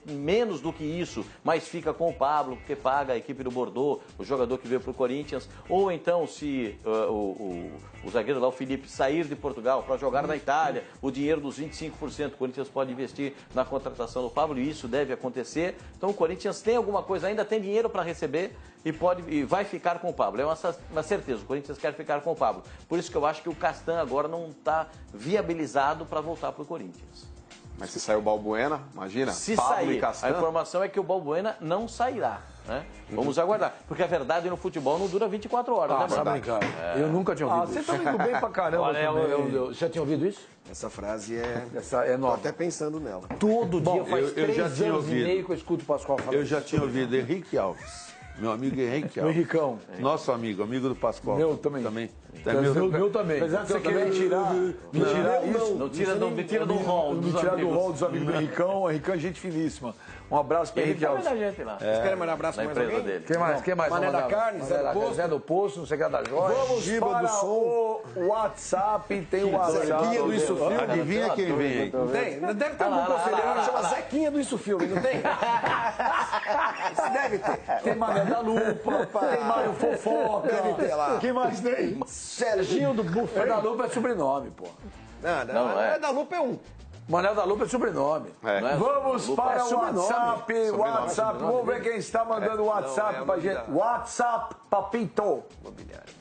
[SPEAKER 4] menos do que isso, mas fica com o Pablo, porque paga a equipe do Bordeaux, o jogador que veio para o Corinthians. Ou então, se o zagueiro lá, o Felipe, sair de Portugal para jogar na Itália, o dinheiro dos 25% o Corinthians pode investir na contratação do Pablo, e isso deve acontecer. Então o Corinthians tem alguma coisa, ainda tem dinheiro para receber e vai ficar com o Pablo. É uma certeza, o Corinthians quer ficar com o Pablo. Por isso que eu acho que o Castan agora não está viabilizado para voltar para o Corinthians.
[SPEAKER 3] Mas se sair o Balbuena, imagina,
[SPEAKER 4] se
[SPEAKER 3] Pablo
[SPEAKER 4] sair,
[SPEAKER 3] e Castan.
[SPEAKER 4] a informação é que o Balbuena não sairá. Né? Vamos aguardar. Porque a verdade no futebol não dura 24 horas, né,
[SPEAKER 2] tá brincando. Eu nunca tinha ouvido isso.
[SPEAKER 1] Você tá indo bem pra caramba.
[SPEAKER 2] Olha, já tinha ouvido isso?
[SPEAKER 6] Essa frase é...
[SPEAKER 2] Essa é nova.
[SPEAKER 6] Tô até pensando nela.
[SPEAKER 2] Todo dia faz
[SPEAKER 5] eu já
[SPEAKER 2] 3
[SPEAKER 5] tinha
[SPEAKER 2] anos
[SPEAKER 5] ouvido.
[SPEAKER 2] e meio que eu escuto o Pascoal falar.
[SPEAKER 5] Eu já tinha ouvido Henrique Alves. Meu amigo Henrique
[SPEAKER 1] O
[SPEAKER 5] Alves.
[SPEAKER 1] Henricão.
[SPEAKER 5] Nosso amigo do Pascoal.
[SPEAKER 1] Meu também.
[SPEAKER 5] Meu
[SPEAKER 1] também. Apesar de você querer tirar isso.
[SPEAKER 4] Não tira do rol dos
[SPEAKER 1] Tirar do
[SPEAKER 4] amigos.
[SPEAKER 1] rol dos amigos do Henricão. O Henricão é gente finíssima. Um abraço para
[SPEAKER 4] Ele
[SPEAKER 1] Henrique
[SPEAKER 4] tá
[SPEAKER 1] Alves.
[SPEAKER 4] vendo a gente lá.
[SPEAKER 6] Vocês querem mandar um abraço
[SPEAKER 4] Na
[SPEAKER 6] para mais
[SPEAKER 4] empresa
[SPEAKER 6] alguém?
[SPEAKER 4] dele.
[SPEAKER 2] Quem mais?
[SPEAKER 6] Mané da Carne, Zé do Posto.
[SPEAKER 2] Zé do Posto, não sei o que é da Joia.
[SPEAKER 1] Vamos
[SPEAKER 6] Giba
[SPEAKER 1] para
[SPEAKER 6] do som.
[SPEAKER 1] o WhatsApp. Tem o WhatsApp.
[SPEAKER 6] Zequinha do Isso Filme.
[SPEAKER 5] Adivinha quem vem aí?
[SPEAKER 6] Não tem? Deve ter algum conselheiro que chama Zequinha do Isso Filme, não tem? Isso deve ter.
[SPEAKER 1] Tem Mané da Lupa. Tem Mário Fofoca.
[SPEAKER 6] Deve ter lá.
[SPEAKER 1] Quem mais tem?
[SPEAKER 6] Serginho do
[SPEAKER 1] Mané
[SPEAKER 6] Buffet.
[SPEAKER 1] da Lupa é sobrenome, pô.
[SPEAKER 6] Não, é da Lupa é um.
[SPEAKER 2] Mané da Lupa é sobrenome.
[SPEAKER 1] Vamos para o
[SPEAKER 2] sobrenome.
[SPEAKER 1] WhatsApp. WhatsApp. Vamos ver quem está mandando o WhatsApp pra gente. WhatsApp, papito.
[SPEAKER 6] Imobiliário.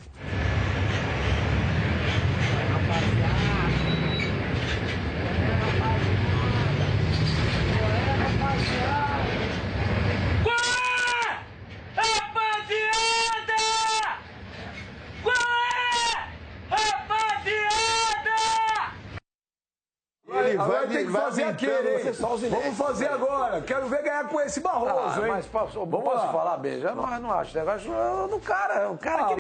[SPEAKER 1] Agora tem que fazer aquele, hein? Vamos fazer agora. Quero ver ganhar com esse Barroso, hein?
[SPEAKER 2] Mas posso
[SPEAKER 1] Vamos lá.
[SPEAKER 2] falar, Beija? Eu não acho. O cara que